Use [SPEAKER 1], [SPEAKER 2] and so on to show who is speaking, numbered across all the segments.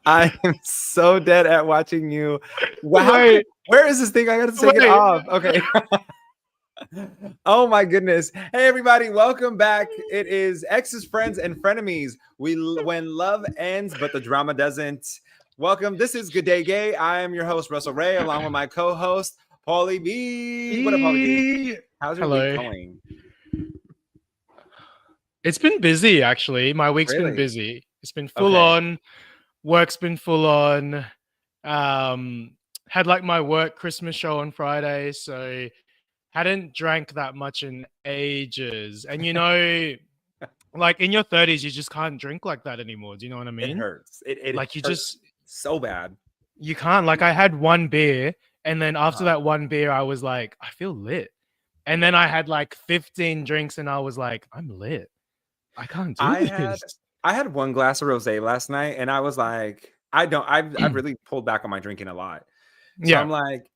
[SPEAKER 1] I am so dead at watching you. Wow.
[SPEAKER 2] Wait,
[SPEAKER 1] Where is this thing? I gotta take it
[SPEAKER 2] wait.
[SPEAKER 1] off. Okay. Oh my goodness. Hey everybody, welcome back. It is Exes, Friends, and Frenemies. When love ends, but the drama doesn't. Welcome. This is Good Day Gay. I am your host, Russell Ray, along with my co-host, Paulie B. What up, Paulie B? How's your week
[SPEAKER 2] Hello.
[SPEAKER 1] going?
[SPEAKER 2] It's been busy, actually. My week's been
[SPEAKER 1] Really?
[SPEAKER 2] busy. It's been full
[SPEAKER 1] Okay.
[SPEAKER 2] on. Work's been full on. Had like my work Christmas show on Friday, so hadn't drank that much in ages. And like in your 30s, you just can't drink like that anymore. Do you know what I
[SPEAKER 1] It
[SPEAKER 2] mean?
[SPEAKER 1] hurts. It
[SPEAKER 2] Like you
[SPEAKER 1] hurts
[SPEAKER 2] just
[SPEAKER 1] so bad.
[SPEAKER 2] you can't. Like I had one beer, and then after
[SPEAKER 1] Uh-huh.
[SPEAKER 2] that one beer, I was like, I feel lit. And then I had like 15 drinks, and I was like, I'm lit. I can't do this.
[SPEAKER 1] I had one glass of rosé last night, and I was like, I've really pulled back on my drinking a lot. So
[SPEAKER 2] Yeah.
[SPEAKER 1] I'm like,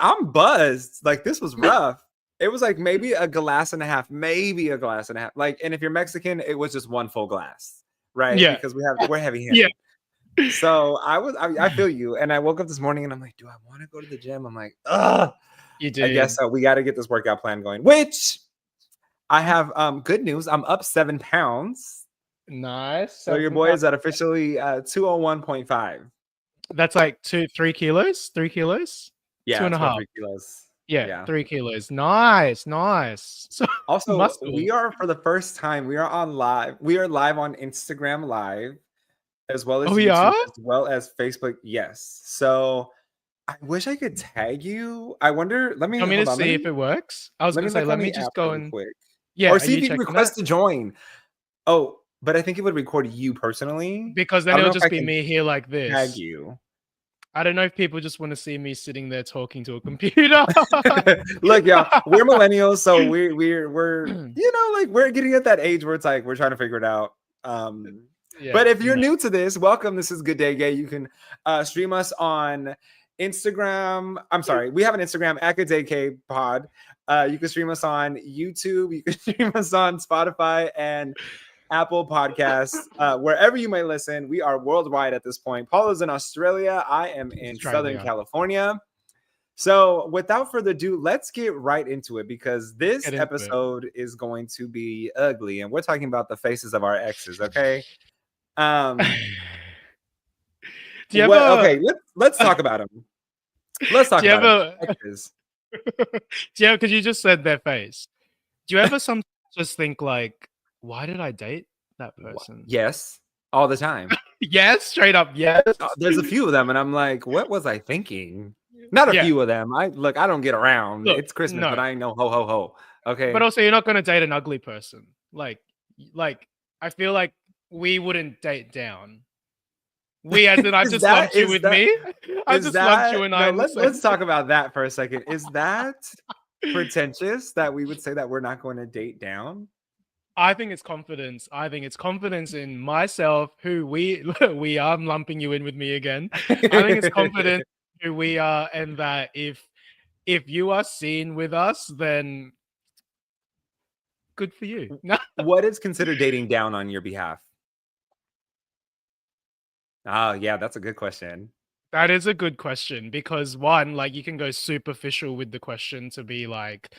[SPEAKER 1] I'm buzzed. Like this was rough. It was like maybe a glass and a half, maybe a glass and a half. Like, and if you're Mexican, it was just one full glass, right?
[SPEAKER 2] Yeah.
[SPEAKER 1] Because we're heavy
[SPEAKER 2] Yeah.
[SPEAKER 1] handed. So I feel you. And I woke up this morning and I'm like, do I want to go to the gym? I'm like, ugh.
[SPEAKER 2] You
[SPEAKER 1] I guess
[SPEAKER 2] did.
[SPEAKER 1] so. We got to get this workout plan going, which I have good news. I'm up 7 pounds.
[SPEAKER 2] Nice.
[SPEAKER 1] So your boy is at officially 201.5.
[SPEAKER 2] That's like 3 kilos. 3 kilos.
[SPEAKER 1] Yeah,
[SPEAKER 2] Two and
[SPEAKER 1] it's
[SPEAKER 2] a
[SPEAKER 1] about
[SPEAKER 2] half.
[SPEAKER 1] 3 kilos.
[SPEAKER 2] Yeah,
[SPEAKER 1] Yeah.
[SPEAKER 2] 3 kilos. Nice. So
[SPEAKER 1] Also,
[SPEAKER 2] muscle.
[SPEAKER 1] we are for the first time, we are on live. We are live on Instagram Live, as well as
[SPEAKER 2] Oh, we
[SPEAKER 1] YouTube,
[SPEAKER 2] are?
[SPEAKER 1] as well as Facebook. Yes. So I wish I could tag you. I wonder. Let me
[SPEAKER 2] You want me to
[SPEAKER 1] hold on.
[SPEAKER 2] see if it works? I was
[SPEAKER 1] Let
[SPEAKER 2] gonna
[SPEAKER 1] me
[SPEAKER 2] say,
[SPEAKER 1] look on
[SPEAKER 2] let me
[SPEAKER 1] the
[SPEAKER 2] just
[SPEAKER 1] app
[SPEAKER 2] go
[SPEAKER 1] really
[SPEAKER 2] and
[SPEAKER 1] quick,
[SPEAKER 2] yeah.
[SPEAKER 1] or
[SPEAKER 2] Are
[SPEAKER 1] see
[SPEAKER 2] you
[SPEAKER 1] if you can
[SPEAKER 2] checking
[SPEAKER 1] request
[SPEAKER 2] that?
[SPEAKER 1] to join. Oh, but I think it would record you personally.
[SPEAKER 2] Because
[SPEAKER 1] I
[SPEAKER 2] then
[SPEAKER 1] don't
[SPEAKER 2] it'll
[SPEAKER 1] know if
[SPEAKER 2] just
[SPEAKER 1] I
[SPEAKER 2] be
[SPEAKER 1] can
[SPEAKER 2] me here like
[SPEAKER 1] tag
[SPEAKER 2] this.
[SPEAKER 1] you.
[SPEAKER 2] I don't know if people just want to see me sitting there talking to a computer.
[SPEAKER 1] Look, y'all, we're millennials, so we're like we're getting at that age where it's like we're trying to figure it out.
[SPEAKER 2] Yeah.
[SPEAKER 1] But if you're new to this, welcome. This is Good Day Gay. You can stream us on Instagram. I'm sorry, we have an Instagram at Good Day Gay Pod. You can stream us on YouTube. You can stream us on Spotify and Apple Podcasts, wherever you may listen. We are worldwide at this point. Paul is in Australia. I am in Southern California. So without further ado, let's get right into it because this episode is going to be ugly. And we're talking about the faces of our exes, okay?
[SPEAKER 2] Do you ever?
[SPEAKER 1] Okay, let's talk about them. Let's talk about them. Exes.
[SPEAKER 2] Yeah, because you just said their face. Do you ever sometimes just think like, why did I date that person?
[SPEAKER 1] Yes, all the time.
[SPEAKER 2] Yes, straight up, yes.
[SPEAKER 1] There's a few of them, and I'm like, what was I thinking? Not a few of them. I don't get around.
[SPEAKER 2] Look,
[SPEAKER 1] It's Christmas, but I ain't no ho ho ho. Okay.
[SPEAKER 2] But also, you're not gonna date an ugly person. Like I feel like we wouldn't date down. We as in I just lumped you with me. I just lumped you and I.
[SPEAKER 1] Let's talk about that for a second. Is that pretentious that we would say that we're not going to date down?
[SPEAKER 2] I think it's confidence. I think it's confidence in myself, who we are. I'm lumping you in with me again. I think it's confidence who we are, and that if you are seen with us, then good for you.
[SPEAKER 1] What is considered dating down on your behalf? Oh, yeah, that's a good question.
[SPEAKER 2] That is a good question because one, like you can go superficial with the question to be like,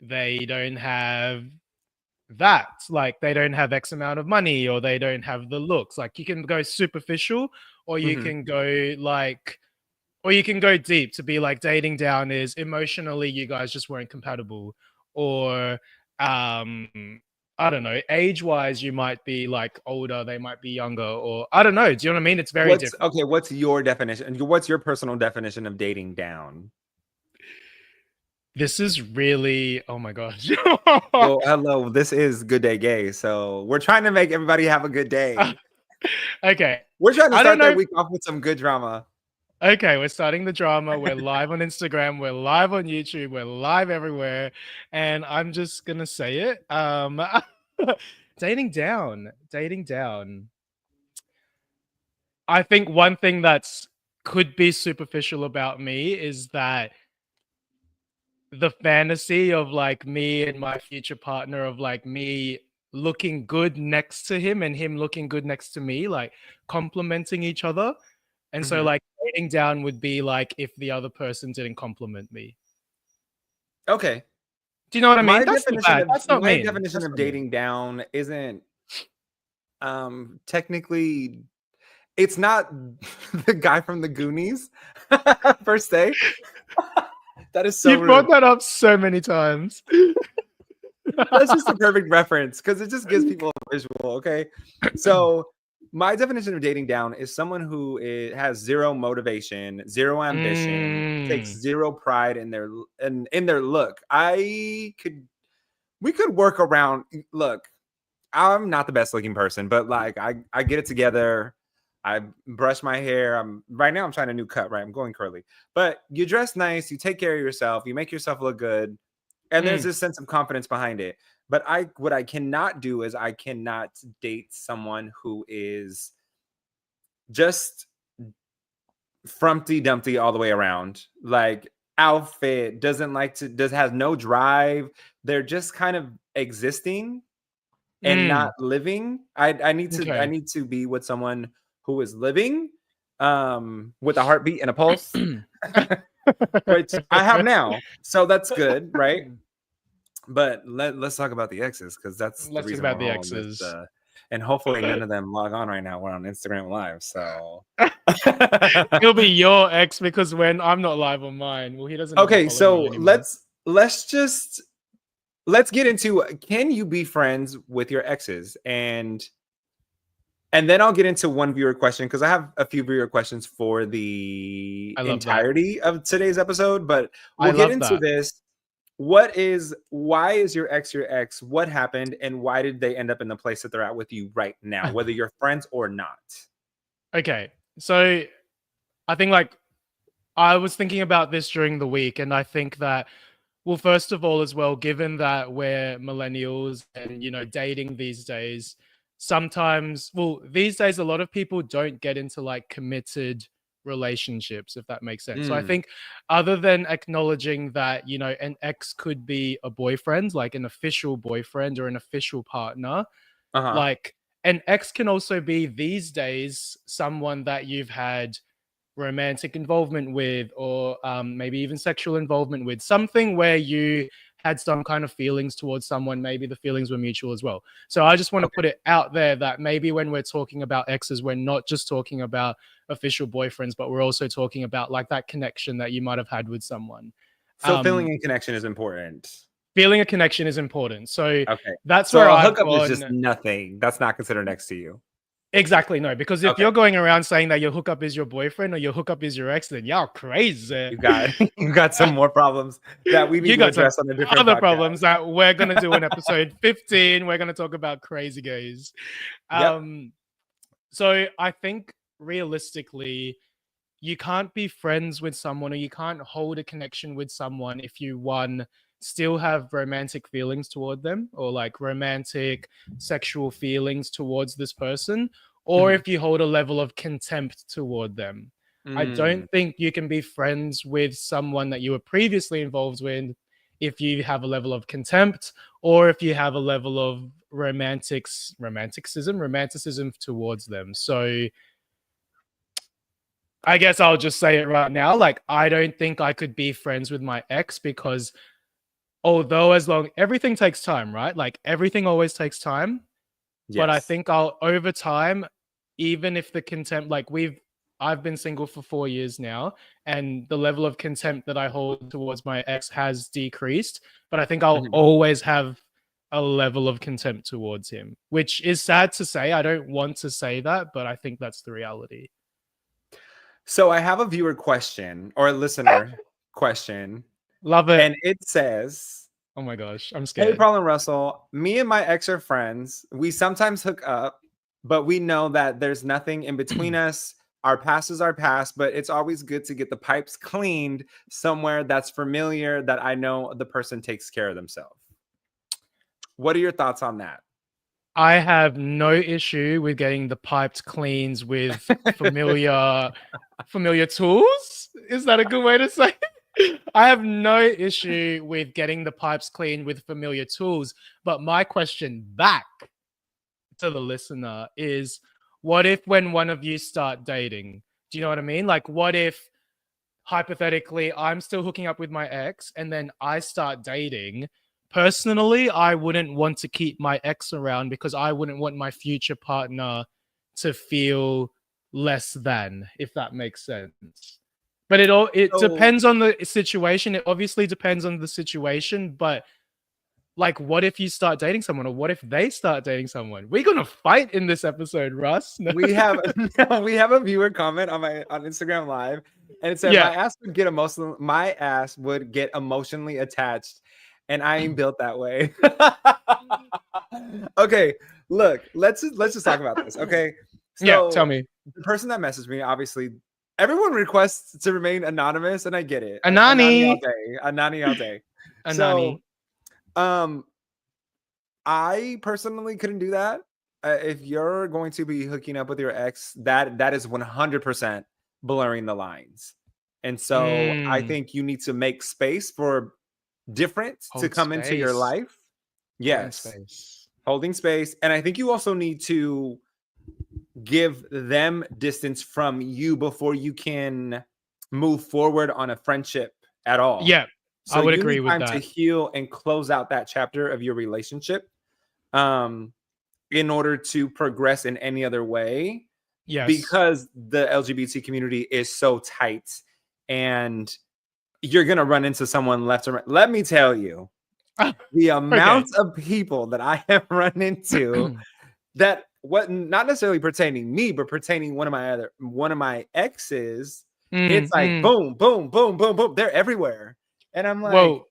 [SPEAKER 2] they don't have that, like they don't have X amount of money or they don't have the looks. Like you can go superficial or you can go like, or you can go deep to be like dating down is emotionally you guys just weren't compatible, or I don't know, age-wise, you might be like older, they might be younger, or I don't know. Do you know what I mean? It's very different.
[SPEAKER 1] Okay, what's your definition? What's your personal definition of dating down?
[SPEAKER 2] This is really, oh my gosh.
[SPEAKER 1] Well, hello, this is Good Day Gay, so we're trying to make everybody have a good day.
[SPEAKER 2] Okay.
[SPEAKER 1] We're trying to start that week off with some good drama.
[SPEAKER 2] Okay, we're starting the drama. We're live on Instagram. We're live on YouTube. We're live everywhere. And I'm just going to say it. Dating down. I think one thing that's could be superficial about me is that the fantasy of like me and my future partner, of like me looking good next to him and him looking good next to me, like complimenting each other. And so
[SPEAKER 1] Mhm.
[SPEAKER 2] like dating down would be like if the other person didn't compliment me.
[SPEAKER 1] Okay.
[SPEAKER 2] Do you know what I mean? That's not bad. That's not
[SPEAKER 1] My
[SPEAKER 2] mean.
[SPEAKER 1] definition
[SPEAKER 2] That's
[SPEAKER 1] of
[SPEAKER 2] not mean.
[SPEAKER 1] dating down isn't technically, it's not the guy from the Goonies per se. That is so
[SPEAKER 2] You've brought
[SPEAKER 1] rude.
[SPEAKER 2] that up so many times.
[SPEAKER 1] That's just a perfect reference because it just gives people a visual. Okay. So, my definition of dating down is someone who has zero motivation, zero ambition, takes
[SPEAKER 2] Mm,
[SPEAKER 1] zero pride in their look. We could work around. Look, I'm not the best looking person, but like I get it together. I brush my hair. Right now I'm trying a new cut, right? I'm going curly. But you dress nice, you take care of yourself, you make yourself look good, and there's
[SPEAKER 2] mm,
[SPEAKER 1] this sense of confidence behind it. But what I cannot do is I cannot date someone who is just frumpty dumpty all the way around. Like outfit, doesn't like to does has no drive. They're just kind of existing and not
[SPEAKER 2] mm.
[SPEAKER 1] living. I
[SPEAKER 2] Okay.
[SPEAKER 1] need to be with someone who is living, with a heartbeat and a pulse, which I have now. So that's good, right? But let's talk about the exes because that's the
[SPEAKER 2] Let's talk
[SPEAKER 1] reason
[SPEAKER 2] about
[SPEAKER 1] we're
[SPEAKER 2] the
[SPEAKER 1] all in this.
[SPEAKER 2] exes.
[SPEAKER 1] And hopefully none of them log on right now. We're on Instagram Live, so.
[SPEAKER 2] He'll be your ex because when I'm not live on mine, well, he doesn't even
[SPEAKER 1] Okay,
[SPEAKER 2] follow me
[SPEAKER 1] so
[SPEAKER 2] anymore.
[SPEAKER 1] let's get into, can you be friends with your exes, and then I'll get into one viewer question because I have a few viewer questions for the
[SPEAKER 2] I love that.
[SPEAKER 1] entirety of today's episode, but
[SPEAKER 2] I
[SPEAKER 1] we'll get
[SPEAKER 2] love
[SPEAKER 1] into
[SPEAKER 2] that.
[SPEAKER 1] this. Why is your ex your ex? What happened and why did they end up in the place that they're at with you right now, whether you're friends or not?
[SPEAKER 2] Okay. So I think like I was thinking about this during the week, and I think that, well, first of all, as well, given that we're millennials and, dating these days, sometimes, well, these days, a lot of people don't get into like committed relationships, if that makes sense. So I
[SPEAKER 1] Mm,
[SPEAKER 2] think, other than acknowledging that, an ex could be a boyfriend, like an official boyfriend or an official partner,
[SPEAKER 1] uh-huh.
[SPEAKER 2] like an ex can also be these days someone that you've had romantic involvement with, or maybe even sexual involvement with, something where you had some kind of feelings towards someone, maybe the feelings were mutual as well. So I just want to
[SPEAKER 1] Okay.
[SPEAKER 2] put it out there that maybe when we're talking about exes, we're not just talking about official boyfriends, but we're also talking about like that connection that you might have had with someone.
[SPEAKER 1] So feeling
[SPEAKER 2] um
[SPEAKER 1] in connection is important.
[SPEAKER 2] Feeling a connection is important, so
[SPEAKER 1] Okay.
[SPEAKER 2] that's where
[SPEAKER 1] So a
[SPEAKER 2] I've
[SPEAKER 1] hookup is just
[SPEAKER 2] gone.
[SPEAKER 1] nothing. That's not considered next to you.
[SPEAKER 2] Exactly, no, because if
[SPEAKER 1] Okay.
[SPEAKER 2] you're going around saying that your hookup is your boyfriend or your hookup is your ex, then y'all crazy.
[SPEAKER 1] You got you got some more problems that we need
[SPEAKER 2] You
[SPEAKER 1] to
[SPEAKER 2] got some
[SPEAKER 1] address on a different
[SPEAKER 2] other
[SPEAKER 1] podcast.
[SPEAKER 2] problems that we're gonna do in episode 15. We're gonna talk about crazy gays.
[SPEAKER 1] Yep.
[SPEAKER 2] Um, so I think realistically, you can't be friends with someone or you can't hold a connection with someone if you, one, still have romantic feelings toward them, or like romantic sexual feelings towards this person, or
[SPEAKER 1] Mhm.
[SPEAKER 2] if you hold a level of contempt toward them. I
[SPEAKER 1] Mm.
[SPEAKER 2] don't think you can be friends with someone that you were previously involved with if you have a level of contempt, or if you have a level of romanticism towards them. So I guess I'll just say it right now. Like, I don't think I could be friends with my ex because, although as long everything takes time, right? Like everything always takes time. But I
[SPEAKER 1] Yes.
[SPEAKER 2] think I'll over time, even if the contempt, like I've been single for 4 years now, and the level of contempt that I hold towards my ex has decreased. But I think I'll
[SPEAKER 1] Mhm.
[SPEAKER 2] always have a level of contempt towards him, which is sad to say. I don't want to say that, but I think that's the reality.
[SPEAKER 1] So I have a viewer question or a listener question,
[SPEAKER 2] Love it.
[SPEAKER 1] and it says,
[SPEAKER 2] Oh my gosh, I'm
[SPEAKER 1] "Hey,
[SPEAKER 2] scared.
[SPEAKER 1] Paul and Russell, me and my ex are friends. We sometimes hook up, but we know that there's nothing in between us. Our past is our past, but it's always good to get the pipes cleaned somewhere that's familiar that I know the person takes care of themselves." What are your thoughts on that?
[SPEAKER 2] I have no issue with getting the piped cleans with familiar tools. Is that a good way to say it? I have no issue with getting the pipes clean with familiar tools. But my question back to the listener is, what if when one of you start dating? Do you know what I mean? Like, what if hypothetically I'm still hooking up with my ex and then I start dating? Personally, I wouldn't want to keep my ex around because I wouldn't want my future partner to feel less than, if that makes sense. But it
[SPEAKER 1] So
[SPEAKER 2] depends on the situation. It obviously depends on the situation, but like, what if you start dating someone, or what if they start dating someone? We're gonna fight in this episode, Russ. No.
[SPEAKER 1] we have we have a viewer comment on Instagram Live, and it said
[SPEAKER 2] Yeah.
[SPEAKER 1] my ass would get emotionally attached, and I ain't built that way. Okay, look, let's just talk about this. Okay,
[SPEAKER 2] Yeah,
[SPEAKER 1] so
[SPEAKER 2] tell me.
[SPEAKER 1] the person that messaged me, obviously, everyone requests to remain anonymous, and I get it. Anani all
[SPEAKER 2] Anani.
[SPEAKER 1] day, Anani all day. So,
[SPEAKER 2] Anani.
[SPEAKER 1] um, I personally couldn't do that. If you're going to be hooking up with your ex, that is 100% blurring the lines. And so I
[SPEAKER 2] Mm.
[SPEAKER 1] think you need to make space for difference to
[SPEAKER 2] Hold
[SPEAKER 1] come into your
[SPEAKER 2] space.
[SPEAKER 1] life.
[SPEAKER 2] Holding
[SPEAKER 1] Yes,
[SPEAKER 2] space.
[SPEAKER 1] holding space. And I think you also need to give them distance from you before you can move forward on a friendship at all.
[SPEAKER 2] Yeah,
[SPEAKER 1] So
[SPEAKER 2] I would
[SPEAKER 1] you
[SPEAKER 2] agree
[SPEAKER 1] need
[SPEAKER 2] with
[SPEAKER 1] time to
[SPEAKER 2] that.
[SPEAKER 1] heal and close out that chapter of your relationship. In order to progress in any other way,
[SPEAKER 2] Yes.
[SPEAKER 1] because the LGBT community is so tight, and you're gonna run into someone left or right. Let me tell you, the
[SPEAKER 2] Okay.
[SPEAKER 1] amounts of people that I have run into that what not necessarily pertaining me, but pertaining one of my exes, it's like
[SPEAKER 2] Mm.
[SPEAKER 1] boom, boom, boom, boom, boom. They're everywhere. And I'm like,
[SPEAKER 2] Well,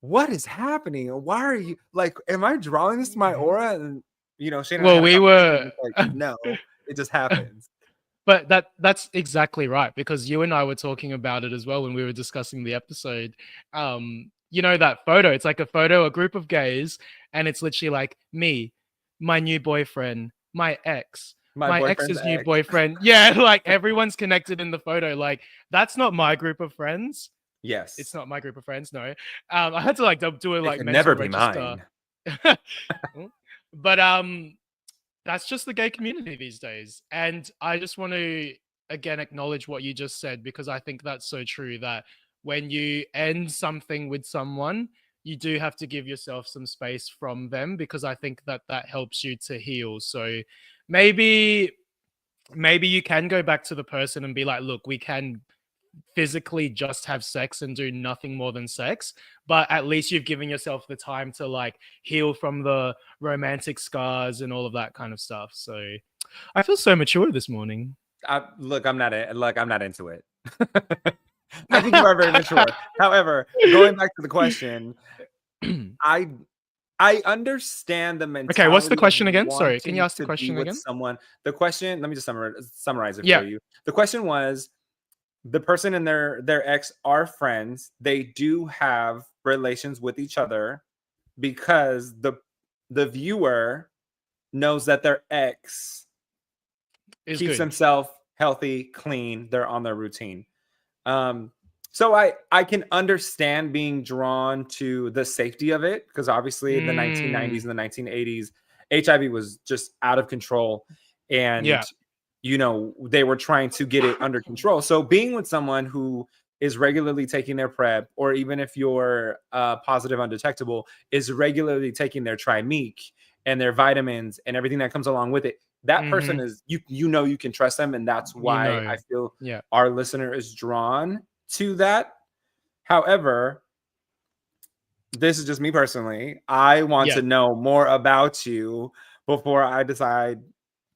[SPEAKER 1] what is happening? Why are you like, am I drawing this to my aura? And Shane and I
[SPEAKER 2] well,
[SPEAKER 1] had a
[SPEAKER 2] we
[SPEAKER 1] conversation.
[SPEAKER 2] were
[SPEAKER 1] It's like, no, it just happens.
[SPEAKER 2] but that's exactly right, because you and I were talking about it as well when we were discussing the episode. You know that photo? It's like a photo, a group of gays, and it's literally like me, my new boyfriend, my ex,
[SPEAKER 1] My
[SPEAKER 2] my
[SPEAKER 1] boyfriend's
[SPEAKER 2] ex's new
[SPEAKER 1] ex.
[SPEAKER 2] boyfriend. Yeah, like everyone's connected in the photo. Like, that's not my group of friends. It's
[SPEAKER 1] Yes.
[SPEAKER 2] not my group of friends. No, I had to like do a
[SPEAKER 1] It
[SPEAKER 2] like
[SPEAKER 1] could
[SPEAKER 2] mental
[SPEAKER 1] never be
[SPEAKER 2] register.
[SPEAKER 1] mine.
[SPEAKER 2] But that's just the gay community these days. And I just want to again acknowledge what you just said, because I think that's so true, that when you end something with someone, you do have to give yourself some space from them, because I think that that helps you to heal. So maybe you can go back to the person and be like, look, we can physically just have sex and do nothing more than sex, but at least you've given yourself the time to like heal from the romantic scars and all of that kind of stuff. So I feel so mature this morning.
[SPEAKER 1] Look, I'm not into it. I think you are very mature. However, going back to the question, I understand the
[SPEAKER 2] Okay, what's the
[SPEAKER 1] mentality of
[SPEAKER 2] question again? Sorry, can you
[SPEAKER 1] wanting
[SPEAKER 2] ask the
[SPEAKER 1] to be
[SPEAKER 2] question
[SPEAKER 1] with
[SPEAKER 2] again?
[SPEAKER 1] someone. The question, let me just summarize it
[SPEAKER 2] Yeah.
[SPEAKER 1] for you. The question was, the person and their ex are friends. They do have relations with each other because the viewer knows that their ex
[SPEAKER 2] Is
[SPEAKER 1] keeps
[SPEAKER 2] good.
[SPEAKER 1] himself healthy, clean. They're on their routine. So I can understand being drawn to the safety of it, because obviously in the 1990s and the 1980s, HIV was just out of control,
[SPEAKER 2] Yeah.
[SPEAKER 1] and they were trying to get it under control. So being with someone who is regularly taking their PrEP, or even if you're positive undetectable, is regularly taking their Trimeq and their vitamins and everything that comes along with it, that person is you can trust them, and that's why I feel
[SPEAKER 2] Yeah.
[SPEAKER 1] our listener is drawn to that. However, this is just me personally. I want
[SPEAKER 2] Yeah.
[SPEAKER 1] to know more about you before I decide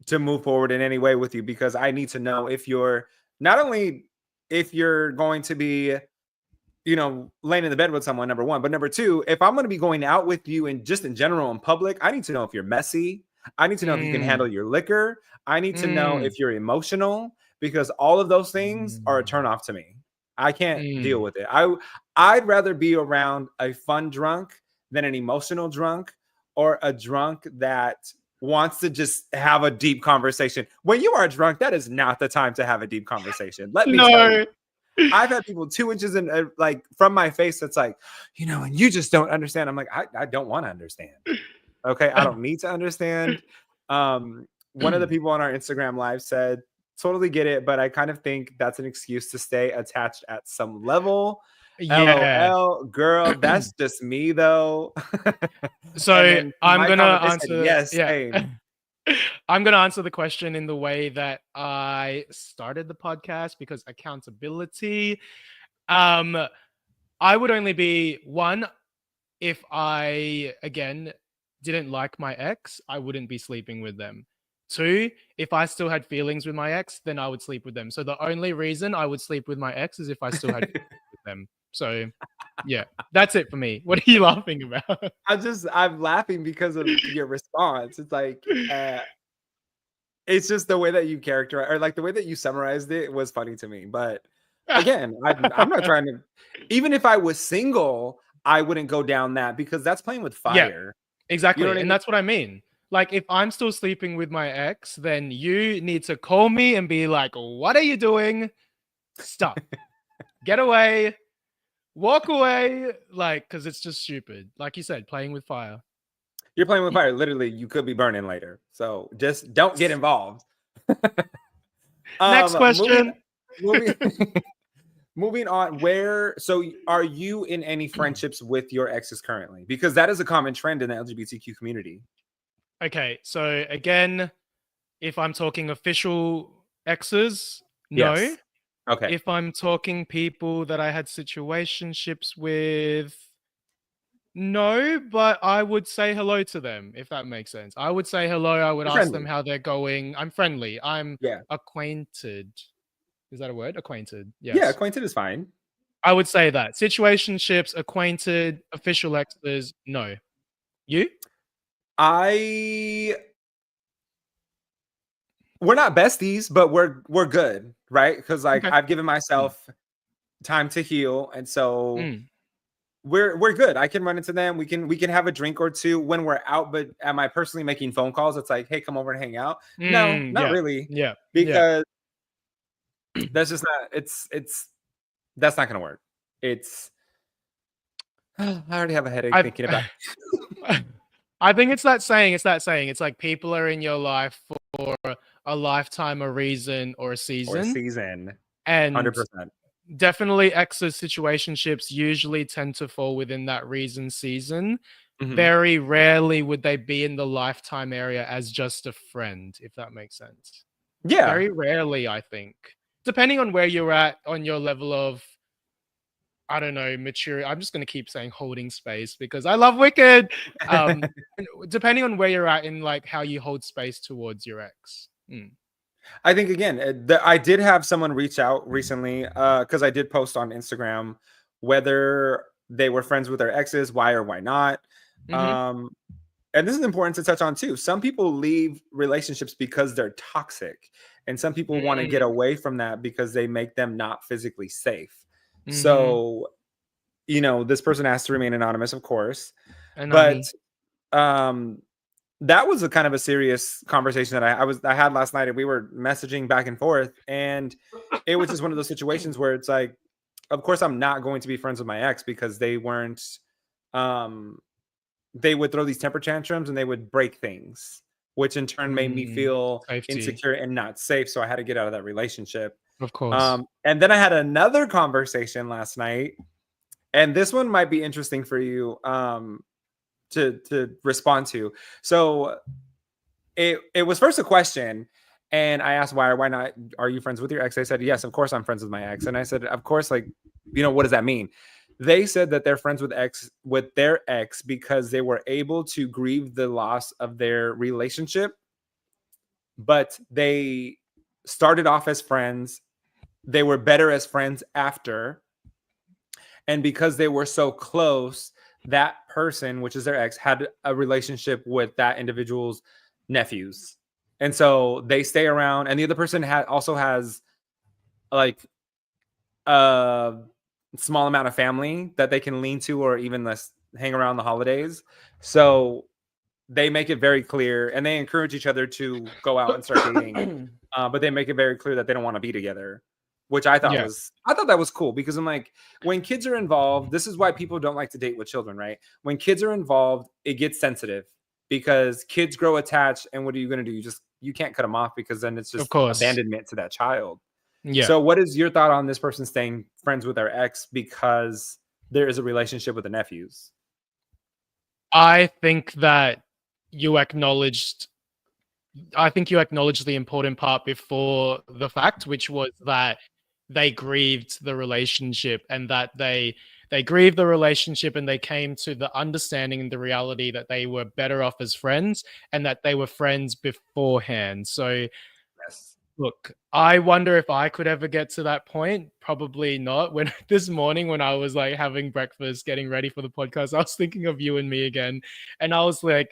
[SPEAKER 1] to move forward in any way with you, because I need to know if you're not only if you're going to be laying in the bed with someone, number one, but number two, if I'm going to be going out with you and just in general in public, I need to know if you're messy. I need to know if you can handle your liquor. I need to know if you're emotional, because all of those things are a turn off to me. I can't deal with it. I'd rather be around a fun drunk than an emotional drunk, or a drunk that wants to just have a deep conversation. When you are drunk, that is not the time to have a deep conversation. Let me tell
[SPEAKER 2] No,
[SPEAKER 1] you. I've had people 2 inches in like from my face that's like, and you just don't understand. I'm like, I don't want to understand. Okay, I don't need to understand. One of the people on our Instagram live said, totally get it, but I kind of think that's an excuse to stay attached at some level.
[SPEAKER 2] Yeah.
[SPEAKER 1] LOL, girl, that's just me though. And
[SPEAKER 2] So
[SPEAKER 1] then
[SPEAKER 2] I'm
[SPEAKER 1] my
[SPEAKER 2] gonna
[SPEAKER 1] comment, they said,
[SPEAKER 2] answer.
[SPEAKER 1] yes,
[SPEAKER 2] Yeah.
[SPEAKER 1] same.
[SPEAKER 2] I'm gonna answer the question in the way that I started the podcast because accountability. Um, I would only be one if I again didn't like my ex, I wouldn't be sleeping with them. Two, if I still had feelings with my ex, then I would sleep with them. So the only reason I would sleep with my ex is if I still had feelings with them. So yeah, that's it for me. What are you laughing about?
[SPEAKER 1] I'm laughing because of your response. It's like, it's just the way that you characterize, or like the way that you summarized it was funny to me. But again, I'm not trying to, even if I was single, I wouldn't go down that because that's playing with
[SPEAKER 2] Yeah,
[SPEAKER 1] fire. You know
[SPEAKER 2] exactly.
[SPEAKER 1] what I
[SPEAKER 2] And
[SPEAKER 1] mean?
[SPEAKER 2] that's what I mean. Like, if I'm still sleeping with my ex, then you need to call me and be like, what are you doing? Stop. Get away. Walk away. Like, because it's just stupid. Like you said, playing with fire.
[SPEAKER 1] You're playing with fire. Literally, you could be burning later. So just don't get involved.
[SPEAKER 2] Next
[SPEAKER 1] Moving,
[SPEAKER 2] question.
[SPEAKER 1] moving, moving on. So are you in any friendships with your exes currently? Because that is a common trend in the LGBTQ community.
[SPEAKER 2] Okay. So, again, if I'm talking official exes, no.
[SPEAKER 1] Yes. Okay.
[SPEAKER 2] If I'm talking people that I had situationships with, no, but I would say hello to them, if that makes sense. I would say hello. I would
[SPEAKER 1] You're
[SPEAKER 2] ask them
[SPEAKER 1] friendly.
[SPEAKER 2] how they're going. I'm friendly. I'm
[SPEAKER 1] Yeah.
[SPEAKER 2] acquainted. Is that a word? Acquainted.
[SPEAKER 1] Yeah.
[SPEAKER 2] Yes.
[SPEAKER 1] Acquainted is fine.
[SPEAKER 2] I would say that. Situationships, acquainted, official exes, no. You?
[SPEAKER 1] I We're not besties, but we're good, right? Because like
[SPEAKER 2] Okay.
[SPEAKER 1] I've given
[SPEAKER 2] Mm.
[SPEAKER 1] myself time to heal, and so
[SPEAKER 2] Mm.
[SPEAKER 1] we're good. I can run into them. We can have a drink or two when we're out. But am I personally making phone calls? It's like, hey, come over and hang out. No,
[SPEAKER 2] Mm.
[SPEAKER 1] not
[SPEAKER 2] Yeah.
[SPEAKER 1] really,
[SPEAKER 2] Yeah. Yeah.
[SPEAKER 1] because that's just not. It's that's not gonna work. It's I already have a headache
[SPEAKER 2] I've
[SPEAKER 1] thinking about
[SPEAKER 2] I think it's that saying. It's that saying. It's like people are in your life for a lifetime, a reason, or a
[SPEAKER 1] or a
[SPEAKER 2] season.
[SPEAKER 1] season.
[SPEAKER 2] And
[SPEAKER 1] 100%.
[SPEAKER 2] definitely exes situationships usually tend to fall within that reason season.
[SPEAKER 1] Mhm.
[SPEAKER 2] Very rarely would they be in the lifetime area as just a friend, if that makes sense.
[SPEAKER 1] Yeah,
[SPEAKER 2] Very rarely, I think. Depending on where you're at on your level of, I don't know, maturity. I'm just gonna keep saying holding space because I love Wicked. Um, depending on where you're at in like how you hold space towards your ex. Mm.
[SPEAKER 1] I think again, I did have someone reach out recently because I did post on Instagram whether they were friends with their exes, why or why not.
[SPEAKER 2] Mhm.
[SPEAKER 1] Um, and this is important to touch on too. Some people leave relationships because they're toxic, and some people want to get
[SPEAKER 2] Mm.
[SPEAKER 1] away from that because they make them not physically safe.
[SPEAKER 2] Mhm.
[SPEAKER 1] So, this person has to remain anonymous, of course, but
[SPEAKER 2] Anani.
[SPEAKER 1] um, that was a kind of a serious conversation that I had last night, and we were messaging back and forth, and it was just one of those situations where it's like, of course, I'm not going to be friends with my ex because they weren't. Um, they would throw these temper tantrums and they would break things, which in turn made me
[SPEAKER 2] Mm.
[SPEAKER 1] feel
[SPEAKER 2] Safety,
[SPEAKER 1] insecure and not safe. So I had to get out of that relationship.
[SPEAKER 2] of course.
[SPEAKER 1] And then I had another conversation last night, and this one might be interesting for you to respond to. So it was first a question, and I asked why or why not are you friends with your ex? They said yes, of course I'm friends with my ex, and I said of course, like, what does that mean? They said that they're friends with their ex because they were able to grieve the loss of their relationship, but they started off as friends. They were better as friends after, and because they were so close, that person, which is their ex, had a relationship with that individual's nephews. And so they stay around, and the other person also has like a small amount of family that they can lean to or even less hang around the holidays. So they make it very clear, and they encourage each other to go out and start dating. But they make it very clear that they don't want to be together. which I thought
[SPEAKER 2] Yeah,
[SPEAKER 1] that was cool, because I'm like, when kids are involved, this is why people don't like to date with children, right? When kids are involved, it gets sensitive because kids grow attached, and what are you going to do? You can't cut them off, because then it's
[SPEAKER 2] of
[SPEAKER 1] just
[SPEAKER 2] course.
[SPEAKER 1] abandonment to that child.
[SPEAKER 2] Yeah.
[SPEAKER 1] So what is your thought on this person staying friends with their ex because there is a relationship with the nephews?
[SPEAKER 2] I think that you acknowledged I think you acknowledged the important part before the fact, which was that they grieved the relationship, and that they grieved the relationship, and they came to the understanding and the reality that they were better off as friends, and that they were friends beforehand. So
[SPEAKER 1] Yes.
[SPEAKER 2] look, I wonder if I could ever get to that point. Probably not. When this morning, when I was like having breakfast, getting ready for the podcast, I was thinking of you and me again. And I was like,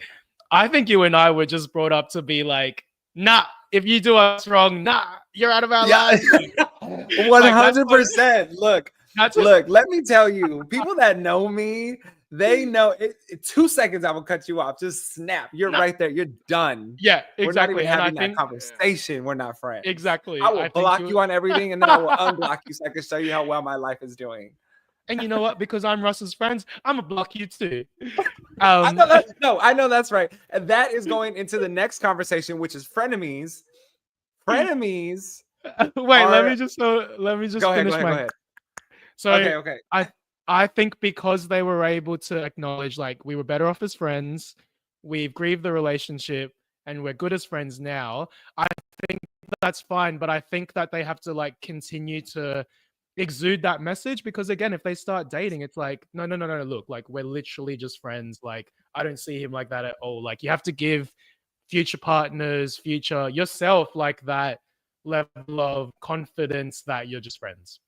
[SPEAKER 2] I think you and I were just brought up to be like, nah, if you do us wrong, nah, you're out of our
[SPEAKER 1] Yeah.
[SPEAKER 2] lives. Like that's what
[SPEAKER 1] 100%. Look,
[SPEAKER 2] that's
[SPEAKER 1] look, let me tell you, people that know me, they know it, 2 seconds I will cut you off. Just snap. You're
[SPEAKER 2] nah.
[SPEAKER 1] right there. You're done.
[SPEAKER 2] Yeah,
[SPEAKER 1] We're not even
[SPEAKER 2] exactly. And I
[SPEAKER 1] having that
[SPEAKER 2] think
[SPEAKER 1] conversation. We're not friends.
[SPEAKER 2] exactly.
[SPEAKER 1] I will
[SPEAKER 2] I think
[SPEAKER 1] block you on everything, and then I will unblock you so I can show you how well my life is doing.
[SPEAKER 2] and you know what? Because I'm Russ's friends, I'm gonna block you too.
[SPEAKER 1] I know that. No, I know that's right. And that is going into the next conversation, which is frenemies. Frenemies.
[SPEAKER 2] Wait,
[SPEAKER 1] Are,
[SPEAKER 2] let me just
[SPEAKER 1] go ahead.
[SPEAKER 2] finish
[SPEAKER 1] Go
[SPEAKER 2] my.
[SPEAKER 1] ahead.
[SPEAKER 2] So
[SPEAKER 1] Okay.
[SPEAKER 2] I think because they were able to acknowledge like we were better off as friends, we've grieved the relationship, and we're good as friends now. I think that's fine, but I think that they have to like continue to exude that message, because again, if they start dating, it's like no, look, like we're literally just friends. Like I don't see him like that at all. Like you have to give future partners, future yourself, like that level of confidence that you're just friends.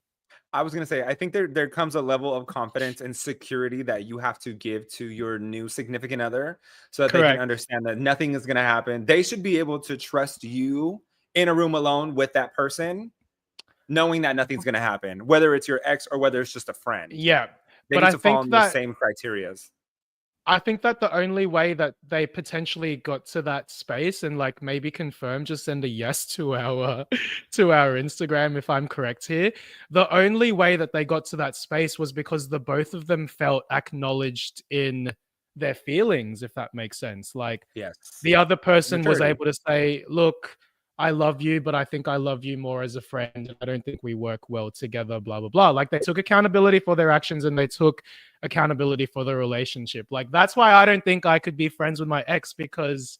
[SPEAKER 1] I was gonna say, I think there comes a level of confidence and security that you have to give to your new significant other, so that they can
[SPEAKER 2] Correct.
[SPEAKER 1] understand that nothing is gonna happen. They should be able to trust you in a room alone with that person, knowing that nothing's gonna happen, whether it's your ex or whether it's just a friend.
[SPEAKER 2] Yeah.
[SPEAKER 1] They
[SPEAKER 2] But
[SPEAKER 1] need to follow in those same criterias.
[SPEAKER 2] I think that the only way that they potentially got to that space and like maybe confirm, just send a yes to our to our Instagram if I'm correct here. The only way that they got to that space was because the both of them felt acknowledged in their feelings, if that makes sense. Like
[SPEAKER 1] Yes,
[SPEAKER 2] the other person was
[SPEAKER 1] maturity.
[SPEAKER 2] able to say, look, I love you, but I think I love you more as a friend. And I don't think we work well together, blah, blah, blah. Like they took accountability for their actions, and they took accountability for the relationship. Like that's why I don't think I could be friends with my ex, because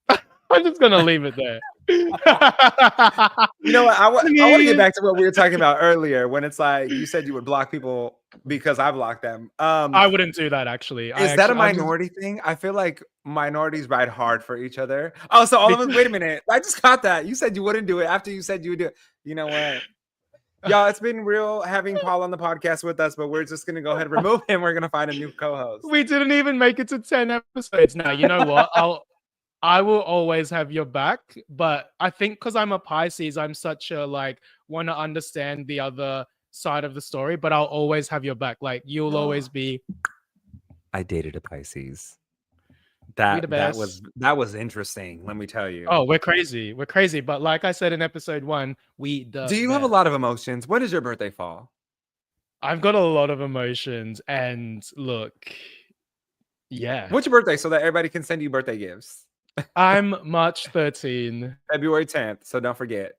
[SPEAKER 2] I'm just going to leave it there.
[SPEAKER 1] You know what? I want to get back to what we were talking about earlier, when it's like you said you would block people because I blocked them.
[SPEAKER 2] I wouldn't do that actually.
[SPEAKER 1] Is that a minority thing? I feel like minorities ride hard for each other. Oh, so all of us. Wait a minute. I just caught that. You said you wouldn't do it after you said you would do it. You know what? Y'all, it's been real having Paul on the podcast with us, but we're just gonna go ahead and remove him. We're gonna find a new co-host.
[SPEAKER 2] We didn't even make it to 10 episodes. Now, you know what? I will always have your back, but I think because I'm a Pisces, I'm such a like want to understand the other side of the story, but I'll always have your back. Like you'll always be.
[SPEAKER 1] I dated a Pisces.
[SPEAKER 2] We the
[SPEAKER 1] That
[SPEAKER 2] best.
[SPEAKER 1] was interesting. Let me tell you.
[SPEAKER 2] Oh, we're crazy. We're crazy. But like I said in episode 1, we the
[SPEAKER 1] Do you have a
[SPEAKER 2] best.
[SPEAKER 1] lot of emotions? When does your birthday fall?
[SPEAKER 2] I've got a lot of emotions, and look, yeah.
[SPEAKER 1] What's your birthday so that everybody can send you birthday gifts?
[SPEAKER 2] I'm March 13.
[SPEAKER 1] February 10th, so don't forget.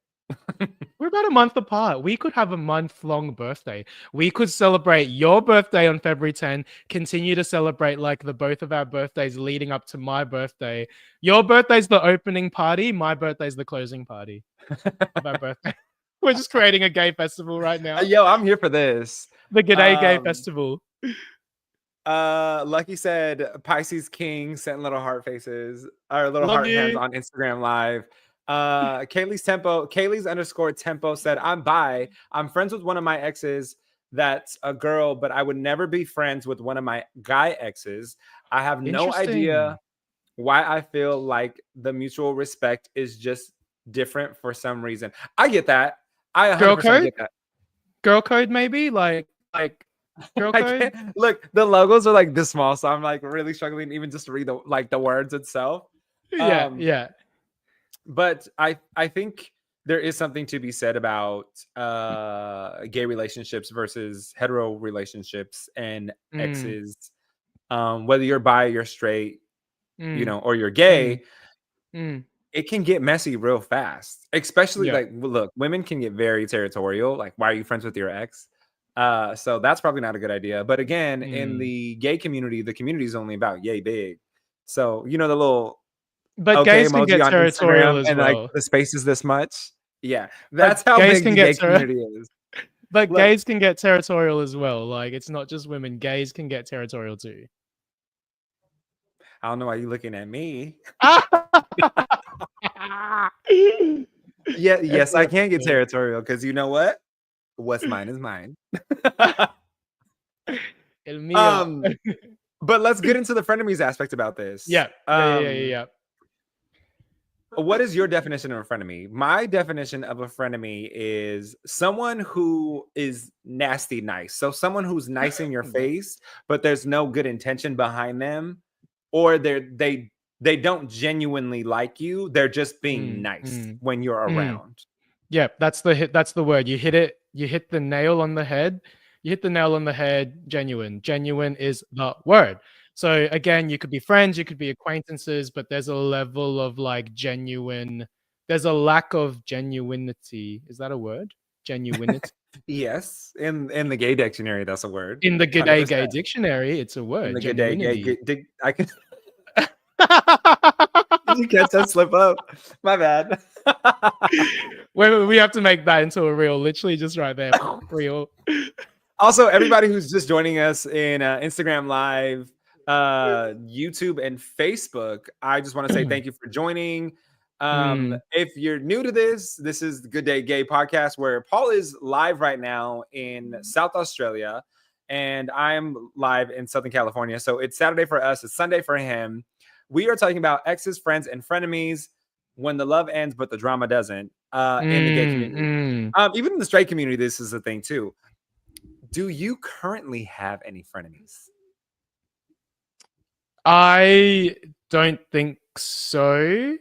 [SPEAKER 2] We're about a month apart. We could have a month-long birthday. We could celebrate your birthday on February 10, continue to celebrate like the both of our birthdays leading up to my birthday. Your birthday's the opening party, my birthday's the closing party of our birthday. We're just creating a gay festival right now.
[SPEAKER 1] Yo, I'm here for this.
[SPEAKER 2] The G'day Gay Festival.
[SPEAKER 1] Lucky said Pisces King sent little heart faces or little
[SPEAKER 2] Love
[SPEAKER 1] heart hands
[SPEAKER 2] you.
[SPEAKER 1] on Instagram Live. Kaylee's underscore tempo said, I'm bi. I'm friends with one of my exes that's a girl, but I would never be friends with one of my guy exes. I have no idea why. I feel like the mutual respect is just different for some reason. I get that. I 100% get that.
[SPEAKER 2] Girl code, maybe? Like girl code?
[SPEAKER 1] Look, the logos are like this small, so I'm like really struggling even just to read the words itself.
[SPEAKER 2] Yeah.
[SPEAKER 1] But I think there is something to be said about gay relationships versus hetero relationships and
[SPEAKER 2] Mm,
[SPEAKER 1] exes. Whether you're bi, you're straight,
[SPEAKER 2] mm,
[SPEAKER 1] or you're
[SPEAKER 2] mm,
[SPEAKER 1] gay,
[SPEAKER 2] mm.
[SPEAKER 1] it can get messy real fast. Especially
[SPEAKER 2] Yeah.
[SPEAKER 1] like, look, women can get very territorial. Like, why are you friends with your ex? So that's probably not a good idea. But again, in
[SPEAKER 2] Mm.
[SPEAKER 1] the gay community, the community is only about yay big. So the little
[SPEAKER 2] But
[SPEAKER 1] okay
[SPEAKER 2] gays can
[SPEAKER 1] emoji
[SPEAKER 2] get
[SPEAKER 1] on
[SPEAKER 2] territorial
[SPEAKER 1] Instagram
[SPEAKER 2] as
[SPEAKER 1] and like
[SPEAKER 2] well.
[SPEAKER 1] the space is this much. Yeah,
[SPEAKER 2] But
[SPEAKER 1] that's how
[SPEAKER 2] gays
[SPEAKER 1] big
[SPEAKER 2] can
[SPEAKER 1] the
[SPEAKER 2] get
[SPEAKER 1] gay community is.
[SPEAKER 2] but
[SPEAKER 1] Look,
[SPEAKER 2] gays can get territorial as well. Like it's not just women. Gays can get territorial too.
[SPEAKER 1] I don't know why you looking at me. Yeah,
[SPEAKER 2] That's
[SPEAKER 1] yes, I
[SPEAKER 2] so
[SPEAKER 1] can get
[SPEAKER 2] funny.
[SPEAKER 1] territorial because you know what? What's mine is mine.
[SPEAKER 2] El mío.
[SPEAKER 1] um, but let's get into the frenemies aspect about this.
[SPEAKER 2] Yeah. Yeah. Yeah. Yeah. Yeah. Yeah.
[SPEAKER 1] What is your definition of a frenemy? My definition of a frenemy is someone who is nasty nice. So someone who's nice in your
[SPEAKER 2] What?
[SPEAKER 1] face, but there's no good intention behind them, or they don't genuinely like you. They're just being
[SPEAKER 2] Mm,
[SPEAKER 1] nice
[SPEAKER 2] mm,
[SPEAKER 1] when you're
[SPEAKER 2] mm.
[SPEAKER 1] around.
[SPEAKER 2] Yeah, that's the hit. That's the word. You hit it. You hit the nail on the head. You hit the nail on the head. Genuine. Genuine is the word. So again, you could be friends, you could be acquaintances, but there's a level of like genuine. There's a lack of genuinity. Is that a word? Genuinity.
[SPEAKER 1] Yes, in the gay dictionary, that's a word.
[SPEAKER 2] In the
[SPEAKER 1] 100%.
[SPEAKER 2] G'day Gay dictionary, it's a
[SPEAKER 1] In
[SPEAKER 2] word.
[SPEAKER 1] the good day, gay,
[SPEAKER 2] Genuinity.
[SPEAKER 1] I can. Did you catch that slip up? My bad.
[SPEAKER 2] We have to make that into a reel. Literally, just right there, reel.
[SPEAKER 1] Also, everybody who's just joining us in Instagram Live, YouTube, and Facebook, I just want to say thank you for joining.
[SPEAKER 2] Mm,
[SPEAKER 1] If you're new to this is the Good Day Gay podcast where Paul is live right now in South Australia, and I'm live in Southern California. So it's Saturday for us, it's Sunday for him. We are talking about exes, friends, and frenemies when the love ends, but the drama doesn't in the gay
[SPEAKER 2] mm,
[SPEAKER 1] community.
[SPEAKER 2] mm.
[SPEAKER 1] Even in the straight community, this is a thing too. Do you currently have any frenemies?
[SPEAKER 2] I don't think so.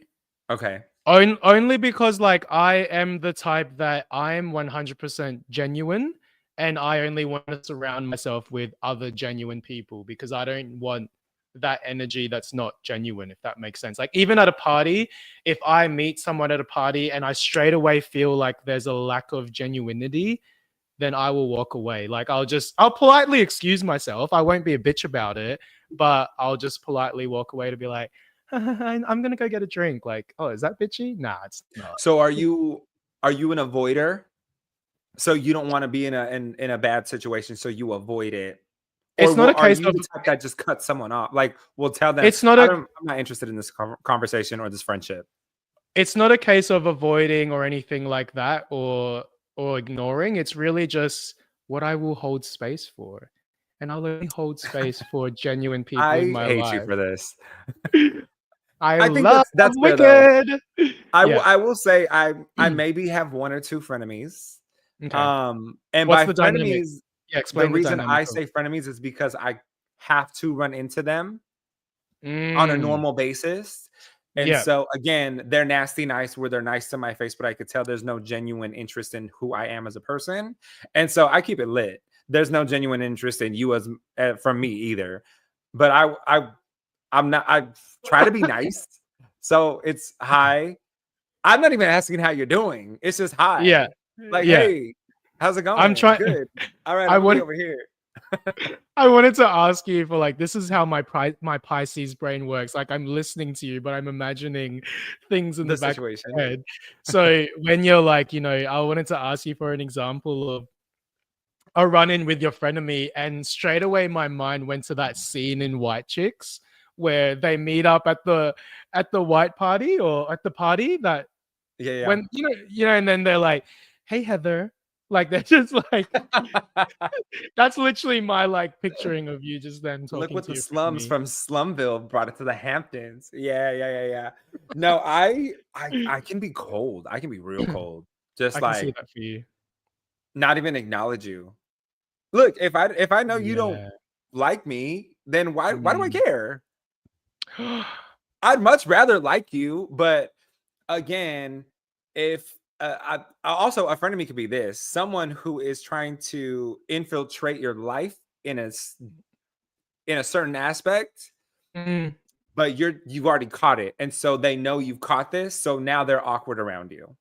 [SPEAKER 1] Okay.
[SPEAKER 2] Only because like I am the type that I'm 100% genuine and I only want to surround myself with other genuine people because I don't want that energy that's not genuine, if that makes sense. Like even at a party, if I meet someone at a party and I straight away feel like there's a lack of genuinity, then I will walk away. Like I'll politely excuse myself. I won't be a bitch about it, but I'll just politely walk away to be like, I'm gonna go get a drink. Like, oh, is that bitchy? Nah, it's not.
[SPEAKER 1] So are you an avoider? So you don't want to be in a bad situation, so you avoid it, or
[SPEAKER 2] It's not a
[SPEAKER 1] are
[SPEAKER 2] case
[SPEAKER 1] you
[SPEAKER 2] of
[SPEAKER 1] the type that just cuts someone off? Like, we'll tell them,
[SPEAKER 2] it's not a
[SPEAKER 1] I'm not interested in this conversation or this friendship.
[SPEAKER 2] it's not a case of avoiding or anything like that or ignoring. It's really just what I will hold space for. And I'll only hold space for genuine people in
[SPEAKER 1] I
[SPEAKER 2] my
[SPEAKER 1] hate you
[SPEAKER 2] life.
[SPEAKER 1] for this.
[SPEAKER 2] I
[SPEAKER 1] I think
[SPEAKER 2] love
[SPEAKER 1] that's fair though.
[SPEAKER 2] Wicked. Yeah.
[SPEAKER 1] I will say I maybe have one or two frenemies.
[SPEAKER 2] Okay.
[SPEAKER 1] And
[SPEAKER 2] What's
[SPEAKER 1] by
[SPEAKER 2] the dynamic?
[SPEAKER 1] frenemies,
[SPEAKER 2] Yeah,
[SPEAKER 1] the
[SPEAKER 2] explain the
[SPEAKER 1] reason
[SPEAKER 2] dynamic
[SPEAKER 1] I
[SPEAKER 2] of
[SPEAKER 1] say frenemies is because I have to run into them on a
[SPEAKER 2] Mm.
[SPEAKER 1] normal basis. And
[SPEAKER 2] Yeah.
[SPEAKER 1] so again, they're nasty nice where they're nice to my face, but I could tell there's no genuine interest in who I am as a person. And so I keep it lit. There's no genuine interest in you as from me either. But I'm not I try to be nice. So it's hi. I'm not even asking how you're doing. It's just
[SPEAKER 2] Yeah.
[SPEAKER 1] hi. Like,
[SPEAKER 2] Yeah.
[SPEAKER 1] hey, how's it
[SPEAKER 2] I'm
[SPEAKER 1] going?
[SPEAKER 2] trying
[SPEAKER 1] Good. All right,
[SPEAKER 2] I
[SPEAKER 1] I'm gonna be
[SPEAKER 2] want
[SPEAKER 1] over here.
[SPEAKER 2] I wanted to ask you for like this is how my Pisces brain works. Like I'm listening to you, but I'm imagining things in the
[SPEAKER 1] The
[SPEAKER 2] back of
[SPEAKER 1] situation.
[SPEAKER 2] my head. So when you're like, I wanted to ask you for an example of a run-in with your frenemy, and straight away my mind went to that scene in White Chicks where they meet up at the white party or at the party that
[SPEAKER 1] Yeah,
[SPEAKER 2] when and then they're like, "Hey Heather," like they're just like
[SPEAKER 1] yeah.
[SPEAKER 2] that's literally my like picturing of you just then
[SPEAKER 1] Look
[SPEAKER 2] talking
[SPEAKER 1] what
[SPEAKER 2] to
[SPEAKER 1] the
[SPEAKER 2] your
[SPEAKER 1] slums
[SPEAKER 2] frenemy.
[SPEAKER 1] from Slumville brought it to the Hamptons. Yeah, yeah, yeah, yeah. No, I can be cold. I can be real cold. Just
[SPEAKER 2] I can see
[SPEAKER 1] like
[SPEAKER 2] that for you.
[SPEAKER 1] not even acknowledge you. Look, if I know you don't
[SPEAKER 2] Yeah.
[SPEAKER 1] like me, then why do I
[SPEAKER 2] Mm.
[SPEAKER 1] care? I'd much rather like you, but again, if also a friend of me could be this someone who is trying to infiltrate your life in in a certain aspect,
[SPEAKER 2] Mm.
[SPEAKER 1] but you've already caught it, and so they know you've caught this, so now they're awkward around you,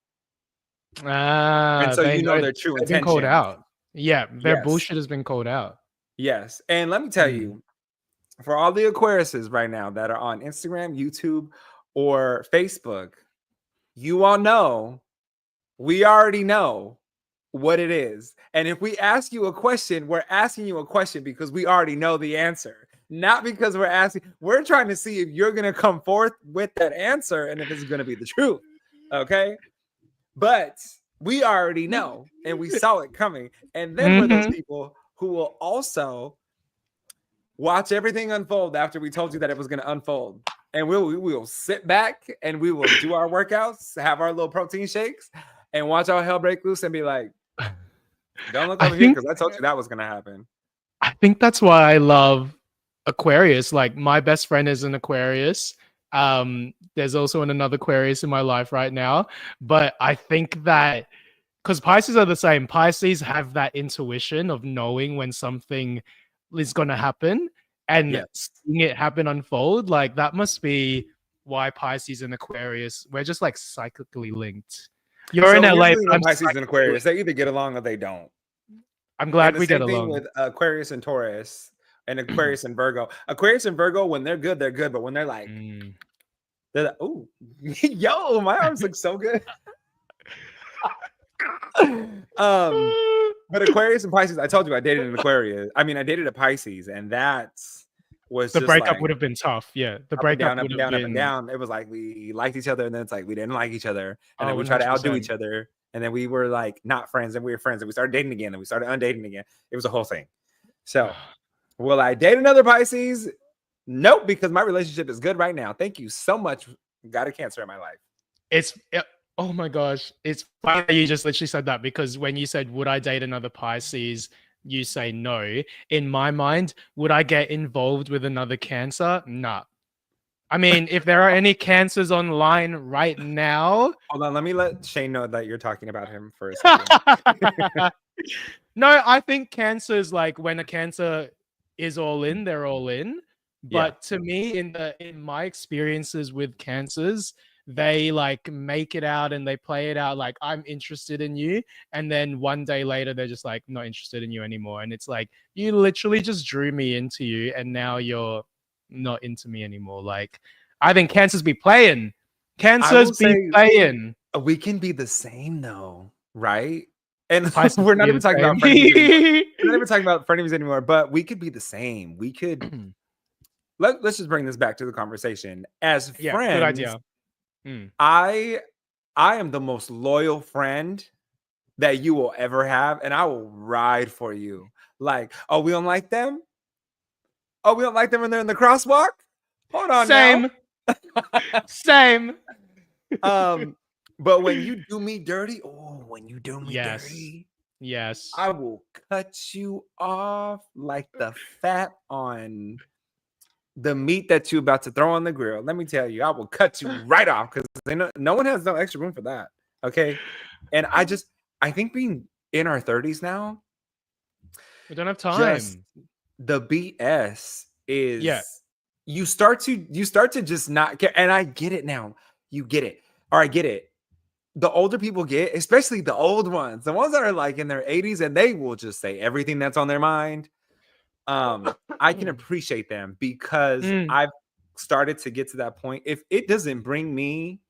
[SPEAKER 1] and so
[SPEAKER 2] They
[SPEAKER 1] you know
[SPEAKER 2] know
[SPEAKER 1] their true
[SPEAKER 2] they've been called
[SPEAKER 1] intentions.
[SPEAKER 2] out. Yeah, their
[SPEAKER 1] Yes,
[SPEAKER 2] bullshit has been called out.
[SPEAKER 1] yes, and let me tell
[SPEAKER 2] Mm.
[SPEAKER 1] you, for all the Aquariuses right now that are on Instagram, YouTube, or Facebook, you all know, we already know what it is. And if we ask you a question, we're asking you a question because we already know the answer, not because we're trying to see if you're going to come forth with that answer and if it's going to be the truth. Okay. But we already know and we saw it coming. And then we're those
[SPEAKER 2] Mhm.
[SPEAKER 1] people who will also watch everything unfold after we told you that it was going to unfold. And we will sit back and we will do our workouts, have our little protein shakes, and watch our hell break loose and be like, don't look
[SPEAKER 2] I
[SPEAKER 1] over here
[SPEAKER 2] think
[SPEAKER 1] because I told you that was going to happen.
[SPEAKER 2] I think that's why I love Aquarius. Like my best friend is an Aquarius. There's also another Aquarius in my life right now, but I think that because Pisces are the same. Pisces have that intuition of knowing when something is going to happen and
[SPEAKER 1] Yes.
[SPEAKER 2] seeing it happen unfold. Like that must be why Pisces and Aquarius, we're just like psychically linked. You're in
[SPEAKER 1] So here's
[SPEAKER 2] LA,
[SPEAKER 1] the
[SPEAKER 2] but
[SPEAKER 1] thing
[SPEAKER 2] I'm
[SPEAKER 1] with Pisces and
[SPEAKER 2] psychically
[SPEAKER 1] Aquarius,
[SPEAKER 2] linked.
[SPEAKER 1] they either get along or they don't.
[SPEAKER 2] I'm
[SPEAKER 1] And
[SPEAKER 2] glad
[SPEAKER 1] the
[SPEAKER 2] we get
[SPEAKER 1] same thing
[SPEAKER 2] along.
[SPEAKER 1] with Aquarius and Taurus and Aquarius and Virgo. Aquarius and Virgo, when they're good, they're good. But when
[SPEAKER 2] Mm.
[SPEAKER 1] they're like, oh, yo, my arms look so good. um, but Aquarius and Pisces, I told you I dated an Aquarius. I mean, I dated a Pisces, and that was
[SPEAKER 2] The
[SPEAKER 1] just
[SPEAKER 2] breakup
[SPEAKER 1] like
[SPEAKER 2] would have been tough. Yeah, the
[SPEAKER 1] up and
[SPEAKER 2] breakup
[SPEAKER 1] down, up
[SPEAKER 2] would
[SPEAKER 1] and
[SPEAKER 2] have
[SPEAKER 1] down, up and
[SPEAKER 2] been,
[SPEAKER 1] down. It was like we liked each other, and then it's like we didn't like each other, and then
[SPEAKER 2] oh,
[SPEAKER 1] we tried to outdo
[SPEAKER 2] 100%.
[SPEAKER 1] each other, and then we were like not friends, and we were friends, and we started dating again, and we started undating again. It was a whole thing. So, will I date another Pisces? Nope, because my relationship is good right now. Thank you so much. Got a Cancer in my life.
[SPEAKER 2] It's oh my gosh, it's funny that you just literally said that because when you said would I date another Pisces, you say no. In my mind, would I get involved with another Cancer? Nah. I mean, if there are any Cancers online right now,
[SPEAKER 1] Hold on, let me let Shane know that you're talking about him for a second.
[SPEAKER 2] no, I think Cancers, like when a Cancer is all in, they're all in.
[SPEAKER 1] Yeah,
[SPEAKER 2] But to me, in my experiences with Cancers, they like make it out and they play it out like I'm interested in you, and then one day later they're just like not interested in you anymore, and it's like you literally just drew me into you, and now you're not into me anymore. Like I think Cancers be playing,
[SPEAKER 1] I
[SPEAKER 2] Cancers
[SPEAKER 1] will
[SPEAKER 2] be
[SPEAKER 1] say
[SPEAKER 2] playing.
[SPEAKER 1] we can be the same though, right? And
[SPEAKER 2] Pisces
[SPEAKER 1] we're
[SPEAKER 2] can
[SPEAKER 1] not
[SPEAKER 2] be
[SPEAKER 1] even
[SPEAKER 2] the
[SPEAKER 1] talking about frenemies anymore.
[SPEAKER 2] same.
[SPEAKER 1] We're not even talking about frenemies anymore, but we could be the same. We could let's just bring this back to the conversation. As
[SPEAKER 2] Yeah, good
[SPEAKER 1] friends,
[SPEAKER 2] idea. Mm.
[SPEAKER 1] I I am the most loyal friend that you will ever have, and I will ride for you. Like, oh, we don't like them? Oh, we don't like them when they're in the crosswalk? Hold on now.
[SPEAKER 2] Same, same.
[SPEAKER 1] um, but when you do me dirty, oh, when you do me
[SPEAKER 2] Yes,
[SPEAKER 1] dirty,
[SPEAKER 2] yes.
[SPEAKER 1] I will cut you off like the fat on the meat that you about to throw on the grill. Let me tell you, I will cut you right off because no one has no extra room for that. Okay. And I think being in our 30s now,
[SPEAKER 2] We don't have
[SPEAKER 1] just
[SPEAKER 2] time.
[SPEAKER 1] the BS
[SPEAKER 2] Yeah,
[SPEAKER 1] is you start to just not care. And I get it now. You get it. Or I get it. The older people get, especially the old ones, the ones that are like in their 80s, and they will just say everything that's on their mind. I can appreciate them because
[SPEAKER 2] mm.
[SPEAKER 1] I've started to get to that point. If it doesn't bring me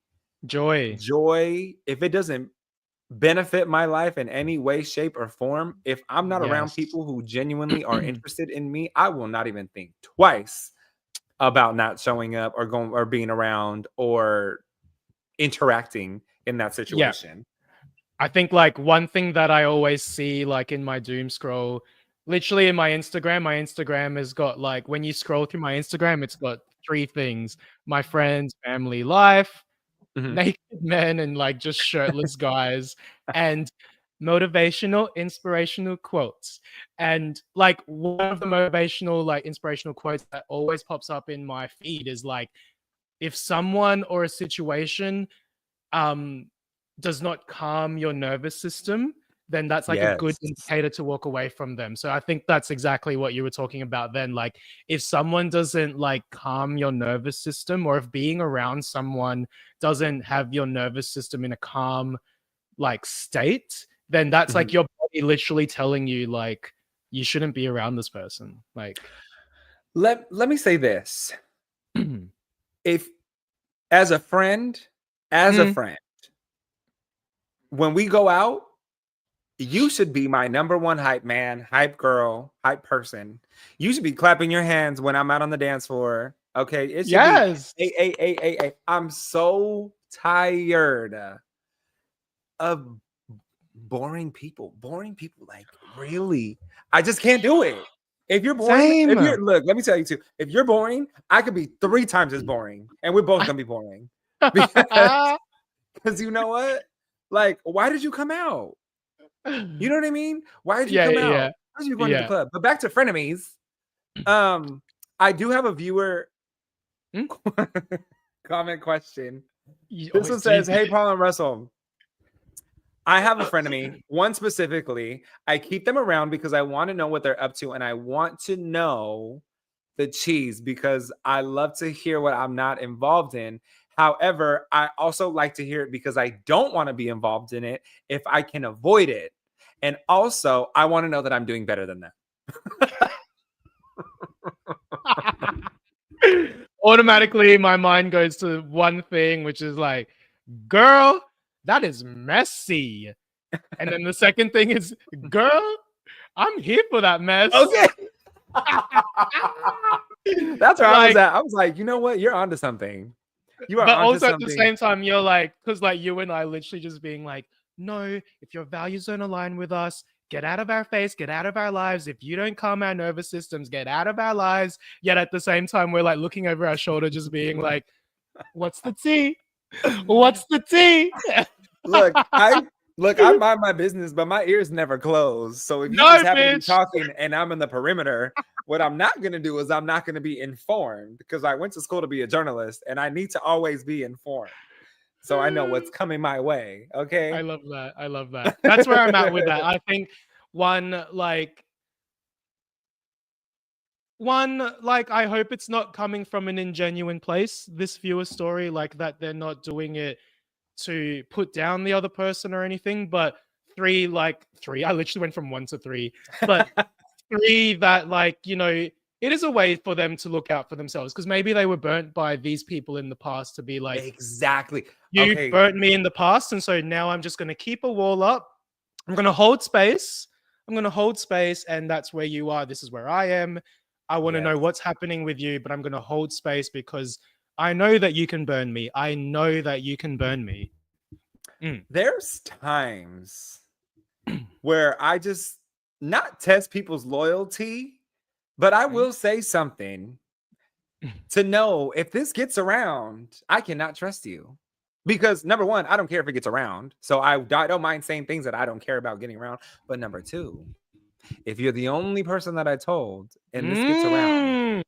[SPEAKER 2] Joy.
[SPEAKER 1] joy, if it doesn't benefit my life in any way, shape, or form, if I'm not around
[SPEAKER 2] Yes.
[SPEAKER 1] people who genuinely are interested in me, I will not even think twice about not showing up or going or being around or interacting in that
[SPEAKER 2] Yeah.
[SPEAKER 1] situation.
[SPEAKER 2] I think like one thing that I always see like in my doom scroll, literally in my Instagram has got like when you scroll through my Instagram, it's got three things: my friends, family, life,
[SPEAKER 1] Mhm.
[SPEAKER 2] naked men, and like just shirtless guys, and motivational, inspirational quotes. And like one of the motivational, like inspirational quotes that always pops up in my feed is like, if someone or a situation does not calm your nervous system, then that's like a good
[SPEAKER 1] Yes.
[SPEAKER 2] indicator to walk away from them. So I think that's exactly what you were talking about then. Like if someone doesn't like calm your nervous system, or if being around someone doesn't have your nervous system in a calm like state, then that's like
[SPEAKER 1] Mhm.
[SPEAKER 2] your body literally telling you like you shouldn't be around this person. Like
[SPEAKER 1] Let me say this. If as a friend, as a
[SPEAKER 2] Mm,
[SPEAKER 1] friend, when we go out, you should be my number one hype man, hype girl, hype person. You should be clapping your hands when I'm out on the dance floor. Okay. It should be,
[SPEAKER 2] yes.
[SPEAKER 1] hey. I'm so tired of boring people. Boring people, like, really. I just can't do it. If you're boring, if
[SPEAKER 2] Same.
[SPEAKER 1] you're look, let me tell you too. If you're boring, I could be 3 times as boring, and we're both gonna be boring. Because you know what? Like, why did you come out? You know what I mean? Why did you
[SPEAKER 2] Yeah,
[SPEAKER 1] come
[SPEAKER 2] yeah,
[SPEAKER 1] out? Why did you going to the
[SPEAKER 2] yeah.
[SPEAKER 1] club? But back to frenemies. I do have a viewer
[SPEAKER 2] Mm?
[SPEAKER 1] comment question.
[SPEAKER 2] Oh,
[SPEAKER 1] This one
[SPEAKER 2] do you,
[SPEAKER 1] says, "Hey, Paul and Russell, I have a frenemy, one specifically. I keep them around because I want to know what they're up to, and I want to know the cheese because I love to hear what I'm not involved in. However, I also like to hear it because I don't want to be involved in it if I can avoid it. And also, I want to know that I'm doing better than them."
[SPEAKER 2] automatically my mind goes to one thing, which is like, girl, that is messy. And then the second thing is, girl, I'm here for that mess.
[SPEAKER 1] Okay. That's where I was
[SPEAKER 2] Like,
[SPEAKER 1] at. I was like, you know what? You're onto something. You are
[SPEAKER 2] but
[SPEAKER 1] onto
[SPEAKER 2] also at the
[SPEAKER 1] something.
[SPEAKER 2] same time, you're like, because like you and I literally just being like, no, if your values don't align with us, get out of our face, get out of our lives. If you don't calm our nervous systems, get out of our lives. Yet at the same time, we're like looking over our shoulder, just being like, what's the tea? What's the tea?
[SPEAKER 1] Look, I mind my business, but my ears never close. So if you just
[SPEAKER 2] No,
[SPEAKER 1] happen to be
[SPEAKER 2] bitch.
[SPEAKER 1] talking and I'm in the perimeter, what I'm not gonna do is I'm not gonna be informed because I went to school to be a journalist and I need to always be informed. So I know what's coming my way.
[SPEAKER 2] I
[SPEAKER 1] Okay.
[SPEAKER 2] love that. I love that. That's where I'm at with that. I think one like I hope it's not coming from an ingenuine place, this viewer story, like that they're not doing it to put down the other person or anything. But three, I literally went from 1 to 3, but three that like, it is a way for them to look out for themselves, because maybe they were burnt by these people in the past to be like,
[SPEAKER 1] Exactly.
[SPEAKER 2] you
[SPEAKER 1] Okay.
[SPEAKER 2] burnt me in the past, and so now I'm just going to keep a wall up. I'm going to hold space. I'm going to hold space, and that's where you are. This is where I am. I want to
[SPEAKER 1] Yes.
[SPEAKER 2] know what's happening with you, but I'm going to hold space because I know that you can burn me. I know that you can burn me.
[SPEAKER 1] There's times where I just not test people's loyalty, but I will say something to know if this gets around, I cannot trust you. Because number one, I don't care if it gets around. So I don't mind saying things that I don't care about getting around. But number two, if you're the only person that I told and this gets around,
[SPEAKER 2] Mm.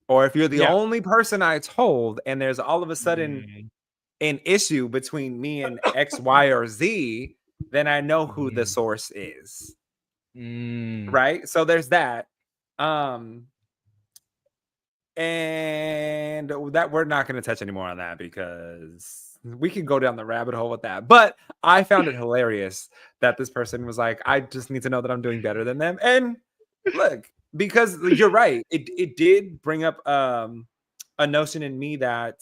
[SPEAKER 1] or if you're the
[SPEAKER 2] Yeah.
[SPEAKER 1] only person I told and there's all of a sudden
[SPEAKER 2] Mm.
[SPEAKER 1] an issue between me and X, Y, or Z, then I know who the
[SPEAKER 2] Mm.
[SPEAKER 1] source is.
[SPEAKER 2] Mm.
[SPEAKER 1] Right. So there's that. Um, And that we're not going to touch anymore on that because we can go down the rabbit hole with that. But I found it hilarious that this person was like, I just need to know that I'm doing better than them. And look, because you're right, it did bring up a notion in me that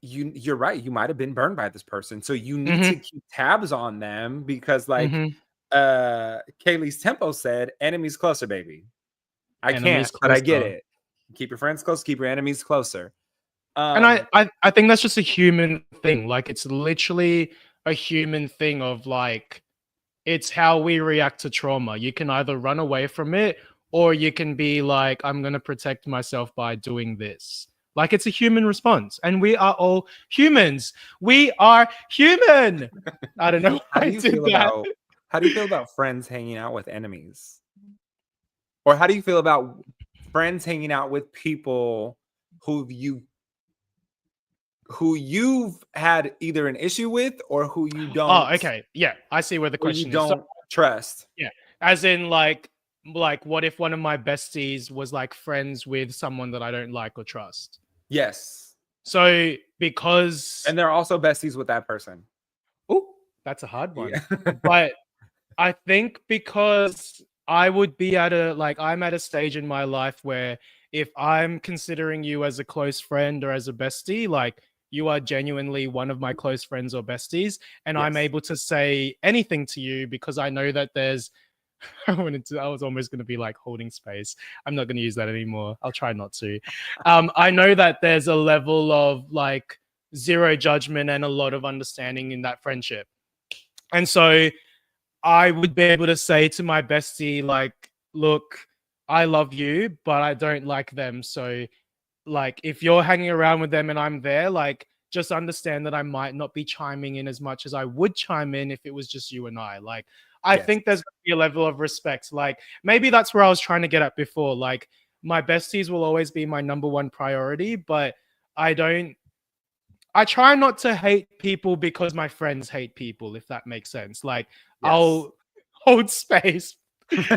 [SPEAKER 1] you're right, you might have been burned by this person. So you need to
[SPEAKER 2] Mm-hmm.
[SPEAKER 1] keep tabs on them because like
[SPEAKER 2] Mm-hmm.
[SPEAKER 1] Kaylee's Tempo said, enemies closer, baby. I can't,
[SPEAKER 2] Enemies
[SPEAKER 1] but I get
[SPEAKER 2] closer.
[SPEAKER 1] it. Keep your friends close, keep your enemies closer.
[SPEAKER 2] And I,
[SPEAKER 1] Um,
[SPEAKER 2] I, I think that's just a human thing. Like it's literally a human thing of like, it's how we react to trauma. You can either run away from it, or you can be like, I'm going to protect myself by doing this. Like it's a human response. And we are all humans. We are human. I don't know why
[SPEAKER 1] how do
[SPEAKER 2] I
[SPEAKER 1] you
[SPEAKER 2] did
[SPEAKER 1] feel
[SPEAKER 2] that.
[SPEAKER 1] about how do you feel about friends hanging out with enemies? Or how do you feel about friends hanging out with people who you who you've had either an issue with or who you
[SPEAKER 2] Oh,
[SPEAKER 1] don't
[SPEAKER 2] okay. Yeah, I see where the
[SPEAKER 1] or you
[SPEAKER 2] question is. So,
[SPEAKER 1] don't trust.
[SPEAKER 2] yeah, as in like what if one of my besties was like friends with someone that I don't like or trust?
[SPEAKER 1] Yes.
[SPEAKER 2] So because
[SPEAKER 1] And they're also besties with that person.
[SPEAKER 2] oh, that's a hard one.
[SPEAKER 1] Yeah.
[SPEAKER 2] But I think because I would be at a like I'm at a stage in my life where if I'm considering you as a close friend or as a bestie, like you are genuinely one of my close friends or besties, and I'm
[SPEAKER 1] Yes.
[SPEAKER 2] able to say anything to you because I know that there's I was almost going to be like holding space. I'm not going to use that anymore. I'll try not to. I know that there's a level of like zero judgment and a lot of understanding in that friendship. And so I would be able to say to my bestie, like, look, I love you, but I don't like them. So, like, if you're hanging around with them and I'm there, like, just understand that I might not be chiming in as much as I would chime in if it was just you and I. Like, I
[SPEAKER 1] Yes.
[SPEAKER 2] think there's going to be a level of respect. Like, maybe that's where I was trying to get at before. Like, my besties will always be my number one priority, but I don't I try not to hate people because my friends hate people, if that makes sense. Like
[SPEAKER 1] Yes.
[SPEAKER 2] I'll hold space.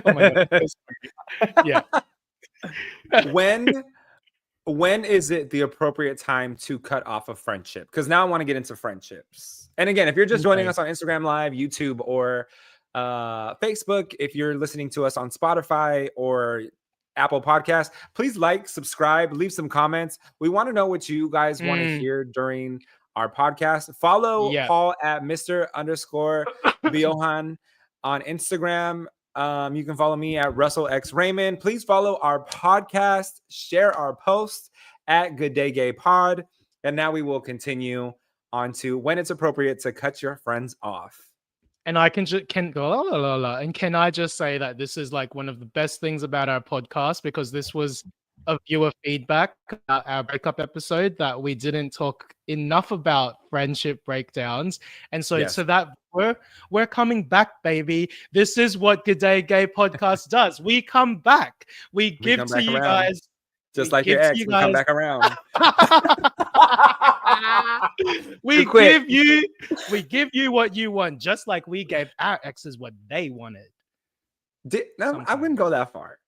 [SPEAKER 2] Oh my god. Yeah.
[SPEAKER 1] when when is it the appropriate time to cut off a friendship? Because now I want to get into friendships. And again, if you're just joining
[SPEAKER 2] Okay.
[SPEAKER 1] us on Instagram Live, YouTube, or Facebook, if you're listening to us on Spotify or Apple Podcasts, please like, subscribe, leave some comments. We want to know what you guys want to hear during our podcast. Follow
[SPEAKER 2] Yeah.
[SPEAKER 1] Paul at Mr. _ Biohan on Instagram. You can follow me at Russell X Raymond. Please follow our podcast, share our post at Good Day Gay Pod. And now we will continue on to when it's appropriate to cut your friends off.
[SPEAKER 2] And I can I just say that this is like one of the best things about our podcast because this was a viewer feedback about our breakup episode that we didn't talk enough about friendship breakdowns. And so
[SPEAKER 1] Yes.
[SPEAKER 2] to that we're coming back, baby. This is what Good Day Gay podcast does. We come back. We
[SPEAKER 1] We
[SPEAKER 2] give
[SPEAKER 1] come
[SPEAKER 2] to
[SPEAKER 1] back
[SPEAKER 2] you
[SPEAKER 1] around.
[SPEAKER 2] guys.
[SPEAKER 1] Just
[SPEAKER 2] We
[SPEAKER 1] like your
[SPEAKER 2] give to
[SPEAKER 1] ex,
[SPEAKER 2] you
[SPEAKER 1] we come
[SPEAKER 2] guys.
[SPEAKER 1] back around.
[SPEAKER 2] we
[SPEAKER 1] Too quick.
[SPEAKER 2] we give you what you want, just like we gave our exes what they wanted.
[SPEAKER 1] No, I wouldn't go that far.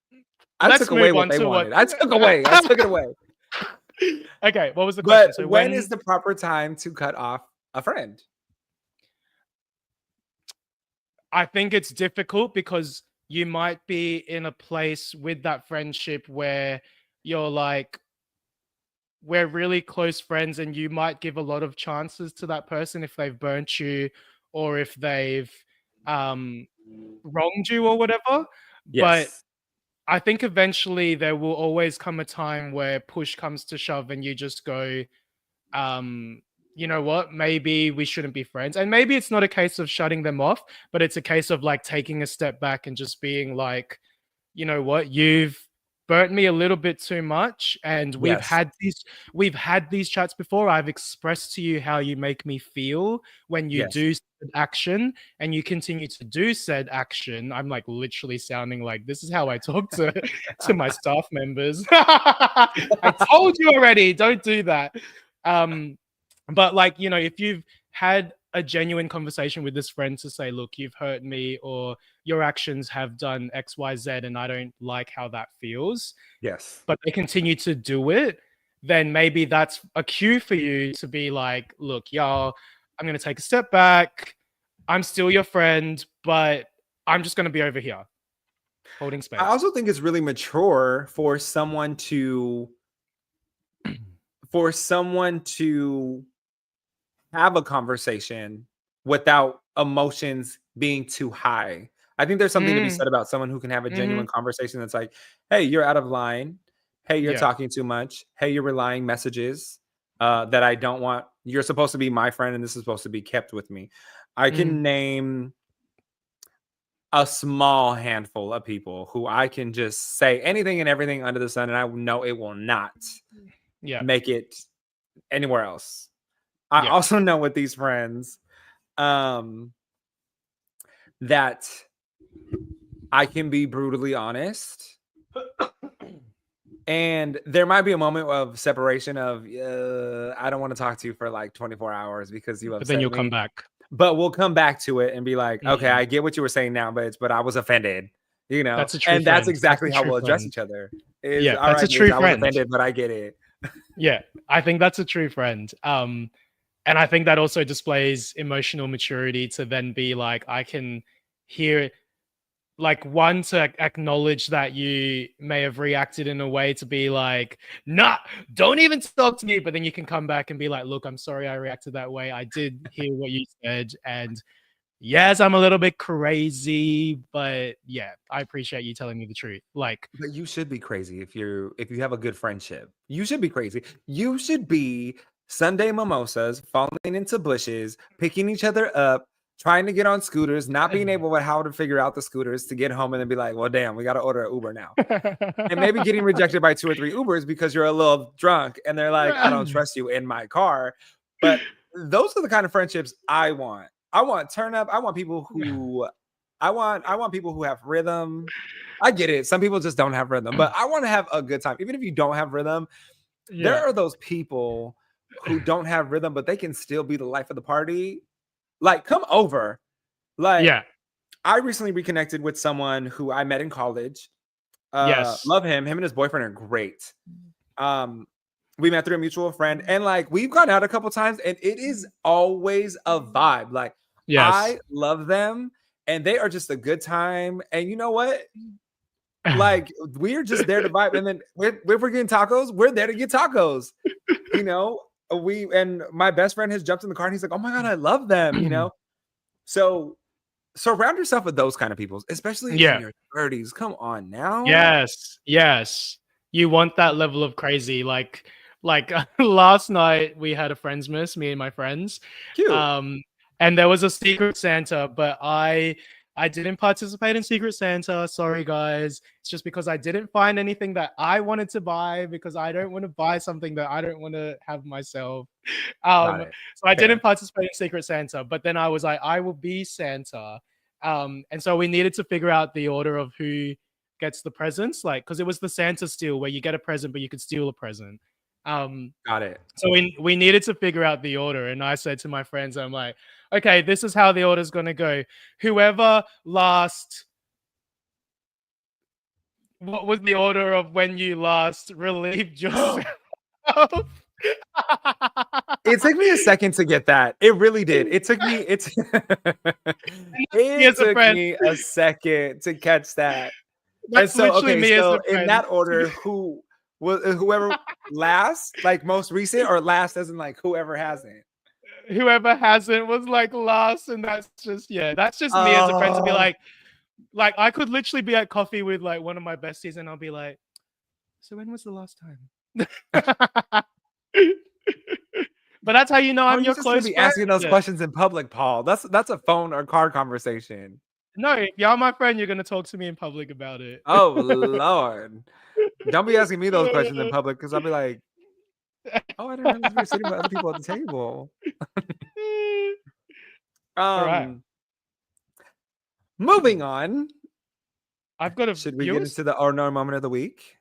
[SPEAKER 1] I
[SPEAKER 2] Let's
[SPEAKER 1] took away
[SPEAKER 2] move
[SPEAKER 1] what
[SPEAKER 2] on
[SPEAKER 1] they
[SPEAKER 2] to
[SPEAKER 1] wanted.
[SPEAKER 2] what.
[SPEAKER 1] I took away. I took it away.
[SPEAKER 2] Okay, what was the question?
[SPEAKER 1] But
[SPEAKER 2] So
[SPEAKER 1] when is the proper time to cut off a friend?
[SPEAKER 2] I think it's difficult because you might be in a place with that friendship where you're like, we're really close friends, and you might give a lot of chances to that person if they've burnt you or if they've wronged you or whatever. But
[SPEAKER 1] Yes.
[SPEAKER 2] I think eventually there will always come a time where push comes to shove and you just go, you know what, maybe we shouldn't be friends. And maybe it's not a case of shutting them off, but it's a case of like taking a step back and just being like, you know what, you've burnt me a little bit too much, and
[SPEAKER 1] Yes.
[SPEAKER 2] we've had these chats before. I've expressed to you how you make me feel when you
[SPEAKER 1] Yes.
[SPEAKER 2] do said action, and you continue to do said action. I'm like literally sounding like this is how I talk to my staff members. I told you already, don't do that. But like, you know, if you've had a genuine conversation with this friend to say, look, you've hurt me, or your actions have done XYZ and I don't like how that feels,
[SPEAKER 1] Yes.
[SPEAKER 2] but they continue to do it, then maybe that's a cue for you to be like, look, y'all, I'm going to take a step back. I'm still your friend, but I'm just going to be over here holding space.
[SPEAKER 1] I also think it's really mature for someone to have a conversation without emotions being too high. I think there's something to be said about someone who can have a genuine conversation that's like, hey, you're out of line. Hey, you're talking too much. Hey, you're relying messages that I don't want. You're supposed to be my friend and this is supposed to be kept with me. I can name a small handful of people who I can just say anything and everything under the sun and I know it will not make it anywhere else. I also know with these friends that I can be brutally honest And there might be a moment of separation of, I don't want to talk to you for like 24 hours because you
[SPEAKER 2] But then
[SPEAKER 1] upset
[SPEAKER 2] you'll come
[SPEAKER 1] me.
[SPEAKER 2] back.
[SPEAKER 1] But we'll come back to it and be like, okay,
[SPEAKER 2] Mm.
[SPEAKER 1] I get what you were saying now, but I was offended, you know,
[SPEAKER 2] That's a true
[SPEAKER 1] and that's
[SPEAKER 2] friend. That's
[SPEAKER 1] exactly
[SPEAKER 2] a
[SPEAKER 1] how
[SPEAKER 2] true
[SPEAKER 1] we'll address
[SPEAKER 2] friend.
[SPEAKER 1] each other. Is
[SPEAKER 2] Yeah,
[SPEAKER 1] all
[SPEAKER 2] that's a
[SPEAKER 1] right, bitch,
[SPEAKER 2] true
[SPEAKER 1] I was
[SPEAKER 2] friend.
[SPEAKER 1] offended, but I get it.
[SPEAKER 2] Yeah, I think that's a true friend. And I think that also displays emotional maturity to then be like, I can hear, like, one, to acknowledge that you may have reacted in a way to be like, nah, don't even talk to me. But then you can come back and be like, look, I'm sorry I reacted that way. I did hear what you said. And yes, I'm a little bit crazy, but yeah, I appreciate you telling me the truth. Like,
[SPEAKER 1] But you should be crazy if you have a good friendship. You should be crazy. You should be Sunday mimosas, falling into bushes, picking each other up, trying to get on scooters, not being able to how to figure out the scooters to get home, and then be like, well, damn, we got to order an Uber now. And maybe getting rejected by 2 or 3 Ubers because you're a little drunk and they're like, I don't trust you in my car. But those are the kind of friendships I want. I want turn up. I want people who I want people who have rhythm. I get it. Some people just don't have rhythm, but I want to have a good time. Even if you don't have rhythm, there
[SPEAKER 2] yeah,
[SPEAKER 1] are those people who don't have rhythm, but they can still be the life of the party. Like, come over. Like,
[SPEAKER 2] yeah,
[SPEAKER 1] I recently reconnected with someone who I met in college.
[SPEAKER 2] yes,
[SPEAKER 1] Love him. Him and his boyfriend are great. Um, we met through a mutual friend, and like we've gone out a couple times, and it is always a vibe. Like,
[SPEAKER 2] yes.
[SPEAKER 1] I love them, and they are just a good time. And you know what? Like, we're just there to vibe. And then if we're getting tacos, we're there to get tacos. You know, and my best friend has jumped in the car and he's like, oh my God, I love them, you know? So surround yourself with those kind of people, especially in
[SPEAKER 2] Yeah.
[SPEAKER 1] your 30s. Come on now.
[SPEAKER 2] Yes, yes. You want that level of crazy. Like last night we had a friends miss, me and my friends.
[SPEAKER 1] Cute.
[SPEAKER 2] Um, and there was a Secret Santa, but I didn't participate in Secret Santa. Sorry guys. It's just because I didn't find anything that I wanted to buy because I don't want to buy something that I don't want to have myself.
[SPEAKER 1] Got
[SPEAKER 2] Um,
[SPEAKER 1] it.
[SPEAKER 2] so I didn't
[SPEAKER 1] Fair.
[SPEAKER 2] participate in Secret Santa, but then I was like, I will be Santa. And so we needed to figure out the order of who gets the presents, like, because it was the Santa steal where you get a present, but you could steal a present. Um,
[SPEAKER 1] Got it.
[SPEAKER 2] so we needed to figure out the order, and I said to my friends, I'm like, okay, this is how the order's gonna go. Whoever last, what was the order of when you last relieved yourself?
[SPEAKER 1] It took me a second to get that. It really did.
[SPEAKER 2] Me
[SPEAKER 1] It
[SPEAKER 2] as a
[SPEAKER 1] took
[SPEAKER 2] friend.
[SPEAKER 1] me a second to catch that. And
[SPEAKER 2] That's
[SPEAKER 1] so,
[SPEAKER 2] literally
[SPEAKER 1] okay,
[SPEAKER 2] me as
[SPEAKER 1] so
[SPEAKER 2] a
[SPEAKER 1] in
[SPEAKER 2] friend.
[SPEAKER 1] that order, whoever last, like most recent, or last as in like whoever hasn't?
[SPEAKER 2] Whoever hasn't was like last, and that's just, yeah, that's just me as a friend to be
[SPEAKER 1] Oh,
[SPEAKER 2] like I could literally be at coffee with like one of my besties, and I'll be like, so when was the last time? But that's how you know
[SPEAKER 1] how are
[SPEAKER 2] I'm
[SPEAKER 1] you
[SPEAKER 2] your
[SPEAKER 1] just gonna
[SPEAKER 2] close
[SPEAKER 1] be
[SPEAKER 2] friend.
[SPEAKER 1] asking those questions in public, Paul? That's a phone or car conversation.
[SPEAKER 2] No, if you're my friend, you're gonna talk to me in public about it.
[SPEAKER 1] Oh Lord. Don't be asking me those questions in public because I'll be like, oh, I didn't realize we were sitting with other people at the table.
[SPEAKER 2] All right,
[SPEAKER 1] Um, moving on.
[SPEAKER 2] I've got a
[SPEAKER 1] Should we get
[SPEAKER 2] viewer.
[SPEAKER 1] into the or no moment of the week?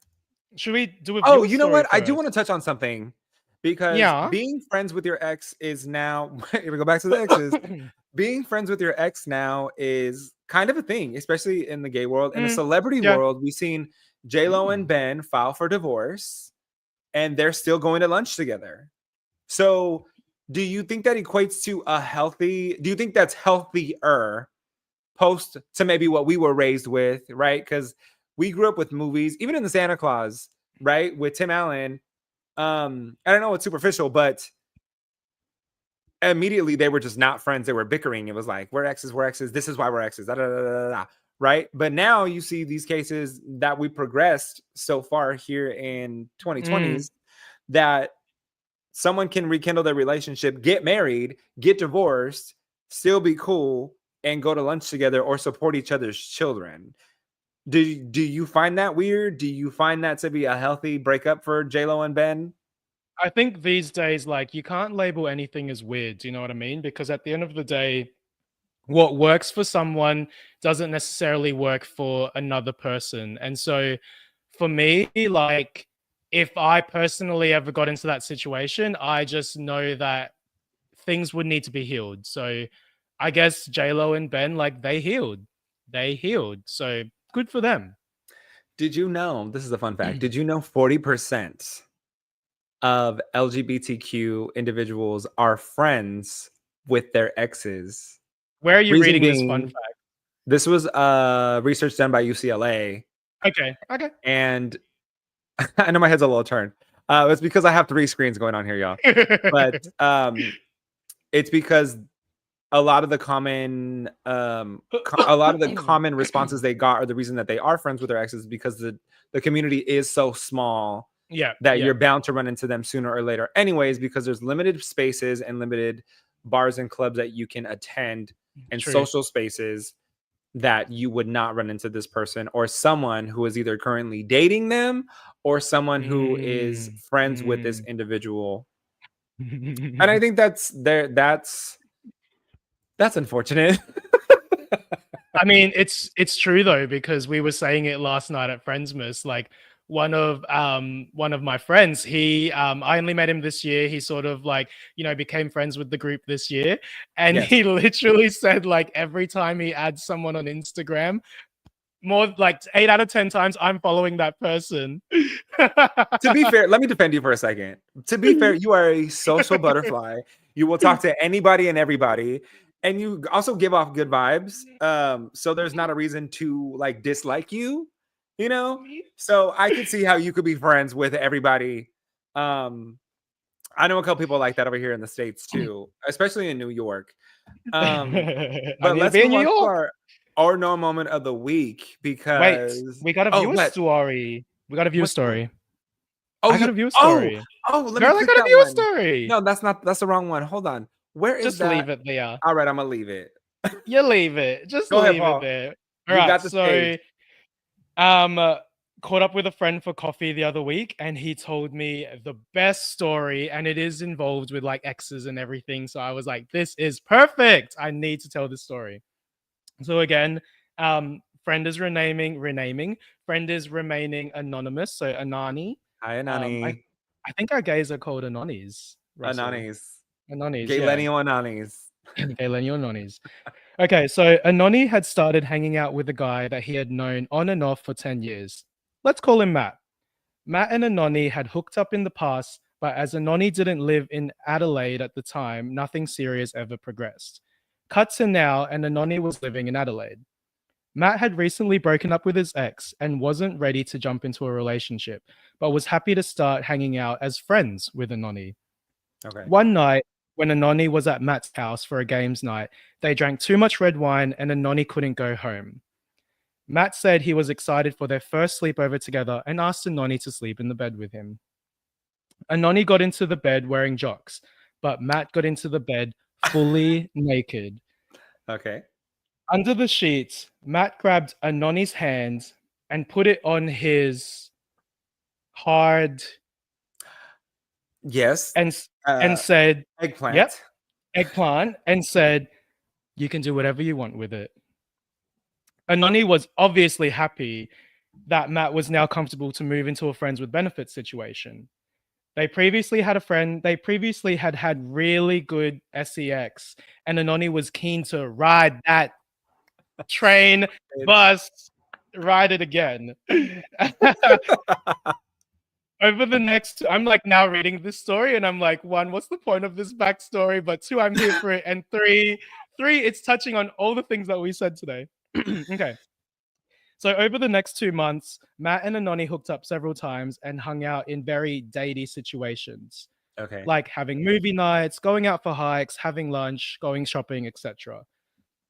[SPEAKER 2] Should we do a
[SPEAKER 1] Oh,
[SPEAKER 2] viewer
[SPEAKER 1] you know
[SPEAKER 2] story
[SPEAKER 1] what? I do want to
[SPEAKER 2] first?
[SPEAKER 1] touch on something because
[SPEAKER 2] Yeah.
[SPEAKER 1] being friends with your ex is now here we go back to the exes. Being friends with your ex now is kind of a thing, especially in the gay world. In the
[SPEAKER 2] Mm,
[SPEAKER 1] celebrity
[SPEAKER 2] yeah.
[SPEAKER 1] world, we've seen J Lo and Ben file for divorce, and they're still going to lunch together. So, do you think that equates to a healthy? Do you think that's healthier post to maybe what we were raised with, right? Because we grew up with movies, even in the Santa Claus, right, with Tim Allen. I don't know what's superficial, but immediately they were just not friends. They were bickering. It was like, we're exes, we're exes. This is why we're exes. Da, da, da, da, da, right? But now you see these cases that we progressed so far here in
[SPEAKER 2] Mm.
[SPEAKER 1] 2020s that someone can rekindle their relationship, get married, get divorced, still be cool, and go to lunch together or support each other's children. Do you find that weird? Do you find that to be a healthy breakup for J-Lo and Ben?
[SPEAKER 2] I think these days, like, you can't label anything as weird. Do you know what I mean? Because at the end of the day, what works for someone doesn't necessarily work for another person. And so for me, like, if I personally ever got into that situation, I just know that things would need to be healed. So I guess J-Lo and Ben, like, they healed. They healed. So good for them.
[SPEAKER 1] Did you know, this is a fun fact, did you know 40% of LGBTQ individuals are friends with their exes?
[SPEAKER 2] Where are you
[SPEAKER 1] Reason
[SPEAKER 2] reading this fun
[SPEAKER 1] being,
[SPEAKER 2] fact?
[SPEAKER 1] this was research done by UCLA,
[SPEAKER 2] Okay. Okay.
[SPEAKER 1] and I know my head's a little turned. It's because I have 3 screens going on here, y'all. But it's because a lot of the common responses they got, or the reason that they are friends with their exes, because the community is so small
[SPEAKER 2] Yeah.
[SPEAKER 1] that
[SPEAKER 2] Yeah.
[SPEAKER 1] you're bound to run into them sooner or later anyways, because there's limited spaces and limited bars and clubs that you can attend, and
[SPEAKER 2] True.
[SPEAKER 1] social spaces that you would not run into this person, or someone who is either currently dating them or someone who is friends with this individual. And I think that's unfortunate.
[SPEAKER 2] I mean, it's true though, because we were saying it last night at Friendsmas. Like one of my friends, he I only met him this year. He sort of like, became friends with the group this year. And
[SPEAKER 1] Yes.
[SPEAKER 2] he literally said, like, every time he adds someone on Instagram, more like 8 out of 10 times, I'm following that person.
[SPEAKER 1] To be fair, let me defend you for a second. To be fair, you are a social butterfly. You will talk to anybody and everybody, and you also give off good vibes. So there's not a reason to like dislike you, you know? So I could see how you could be friends with everybody. I know a couple people like that over here in the States too, especially in New York.
[SPEAKER 2] I
[SPEAKER 1] But
[SPEAKER 2] need to
[SPEAKER 1] let's
[SPEAKER 2] be in
[SPEAKER 1] move
[SPEAKER 2] New
[SPEAKER 1] on to
[SPEAKER 2] York.
[SPEAKER 1] our no moment of the week,
[SPEAKER 2] Wait,
[SPEAKER 1] because
[SPEAKER 2] we got a viewer
[SPEAKER 1] what?
[SPEAKER 2] story. We got a viewer
[SPEAKER 1] What story?
[SPEAKER 2] story.
[SPEAKER 1] Oh,
[SPEAKER 2] I got
[SPEAKER 1] you
[SPEAKER 2] a viewer
[SPEAKER 1] oh,
[SPEAKER 2] story.
[SPEAKER 1] let me
[SPEAKER 2] Girl, I
[SPEAKER 1] click
[SPEAKER 2] got a
[SPEAKER 1] that
[SPEAKER 2] viewer
[SPEAKER 1] one.
[SPEAKER 2] story.
[SPEAKER 1] No, that's the wrong one. Hold on. Where is
[SPEAKER 2] Just
[SPEAKER 1] that?
[SPEAKER 2] leave it there.
[SPEAKER 1] All right, I'm gonna leave it.
[SPEAKER 2] You leave it. Just
[SPEAKER 1] Go ahead,
[SPEAKER 2] leave it
[SPEAKER 1] Paul.
[SPEAKER 2] there. All
[SPEAKER 1] You
[SPEAKER 2] right.
[SPEAKER 1] got the stage.
[SPEAKER 2] So, um, caught up with a friend for coffee the other week, and he told me the best story, and it is involved with like exes and everything. So I was like, this is perfect. I need to tell this story. So again, friend is renaming. Friend is remaining anonymous. So Anani.
[SPEAKER 1] Hi,
[SPEAKER 2] Um, I,
[SPEAKER 1] Anani.
[SPEAKER 2] I think our gays are called Anonis, Russell.
[SPEAKER 1] Ananis.
[SPEAKER 2] Anonis, yeah.
[SPEAKER 1] Gaylenial Ananis.
[SPEAKER 2] Galen Anonis. Okay, so Anoni had started hanging out with a guy that he had known on and off for 10 years. Let's call him Matt. Matt and Anoni had hooked up in the past, but as Anoni didn't live in Adelaide at the time, nothing serious ever progressed. Cut to now, and Anoni was living in Adelaide. Matt had recently broken up with his ex and wasn't ready to jump into a relationship, but was happy to start hanging out as friends with Anoni.
[SPEAKER 1] Okay.
[SPEAKER 2] One night, when Anoni was at Matt's house for a games night, they drank too much red wine and Anoni couldn't go home. Matt said he was excited for their first sleepover together and asked Anoni to sleep in the bed with him. Anoni got into the bed wearing jocks, but Matt got into the bed fully naked.
[SPEAKER 1] Okay.
[SPEAKER 2] Under the sheets, Matt grabbed Anoni's hands and put it on his hard
[SPEAKER 1] Yes.
[SPEAKER 2] and said, "Yep,
[SPEAKER 1] Eggplant.
[SPEAKER 2] eggplant," and said, "You can do whatever you want with it." Anoni was obviously happy that Matt was now comfortable to move into a friends with benefits situation. They previously had had really good sex, and Anoni was keen to ride that train, bus, ride it again. Over the next, I'm like now reading this story, and I'm like, one, what's the point of this backstory? But two, I'm here for it, and three, it's touching on all the things that we said today. Okay. So over the next 2 months, Matt and Anoni hooked up several times and hung out in very datey situations,
[SPEAKER 1] Okay.
[SPEAKER 2] like having movie nights, going out for hikes, having lunch, going shopping, etc.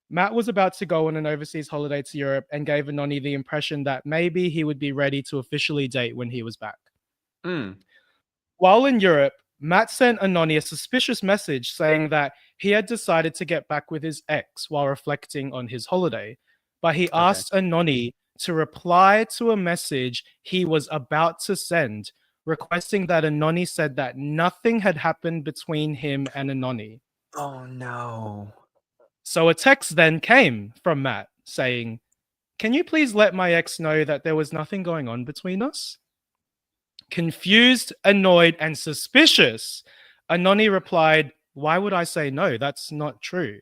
[SPEAKER 2] Matt was about to go on an overseas holiday to Europe and gave Anoni the impression that maybe he would be ready to officially date when he was back.
[SPEAKER 1] Mm.
[SPEAKER 2] While in Europe, Matt sent Anoni a suspicious message saying that he had decided to get back with his ex while reflecting on his holiday, but he
[SPEAKER 1] Okay.
[SPEAKER 2] asked Anoni to reply to a message he was about to send, requesting that Anoni said that nothing had happened between him and Anoni.
[SPEAKER 1] Oh no.
[SPEAKER 2] So a text then came from Matt saying, "Can you please let my ex know that there was nothing going on between us?" Confused, annoyed, and suspicious, Anoni replied, "Why would I say no? That's not true."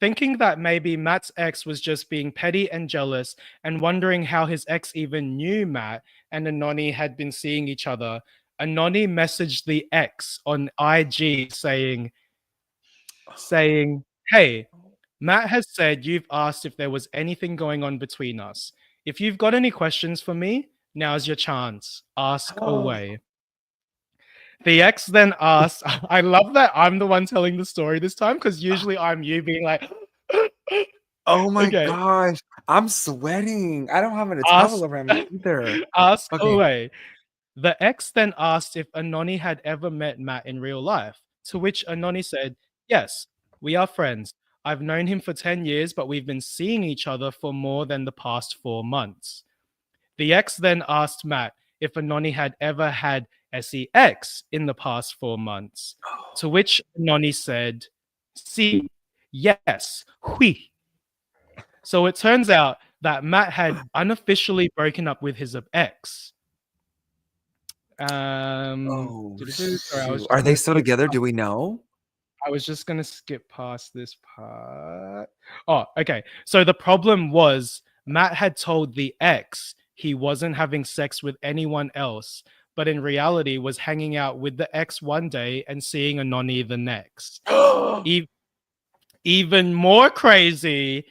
[SPEAKER 2] Thinking that maybe Matt's ex was just being petty and jealous and wondering how his ex even knew Matt and Anoni had been seeing each other, Anoni messaged the ex on IG saying, "Hey, Matt has said you've asked if there was anything going on between us. If you've got any questions for me, now's your chance. Ask away." The ex then asked, I love that I'm the one telling the story this time because usually I'm you being like,
[SPEAKER 1] Oh my
[SPEAKER 2] okay,
[SPEAKER 1] gosh, I'm sweating. I don't have a
[SPEAKER 2] ask,
[SPEAKER 1] towel around me either.
[SPEAKER 2] ask
[SPEAKER 1] Okay.
[SPEAKER 2] away. The ex then asked if Anoni had ever met Matt in real life, to which Anoni said, "Yes, we are friends. I've known him for 10 years, but we've been seeing each other for more than the past 4 months." The ex then asked Matt if Anoni had ever had sex in the past 4 months, to which Anoni said, "Si, yes, oui." So it turns out that Matt had unofficially broken up with his ex.
[SPEAKER 1] Oh,
[SPEAKER 2] Sorry, I was
[SPEAKER 1] shoot.
[SPEAKER 2] just
[SPEAKER 1] Are they
[SPEAKER 2] gonna
[SPEAKER 1] still
[SPEAKER 2] skip
[SPEAKER 1] together?
[SPEAKER 2] past
[SPEAKER 1] Do we know?
[SPEAKER 2] past this part. Oh, okay. So the problem was Matt had told the ex he wasn't having sex with anyone else, but in reality was hanging out with the ex one day and seeing Anoni the next. E- Even more crazy,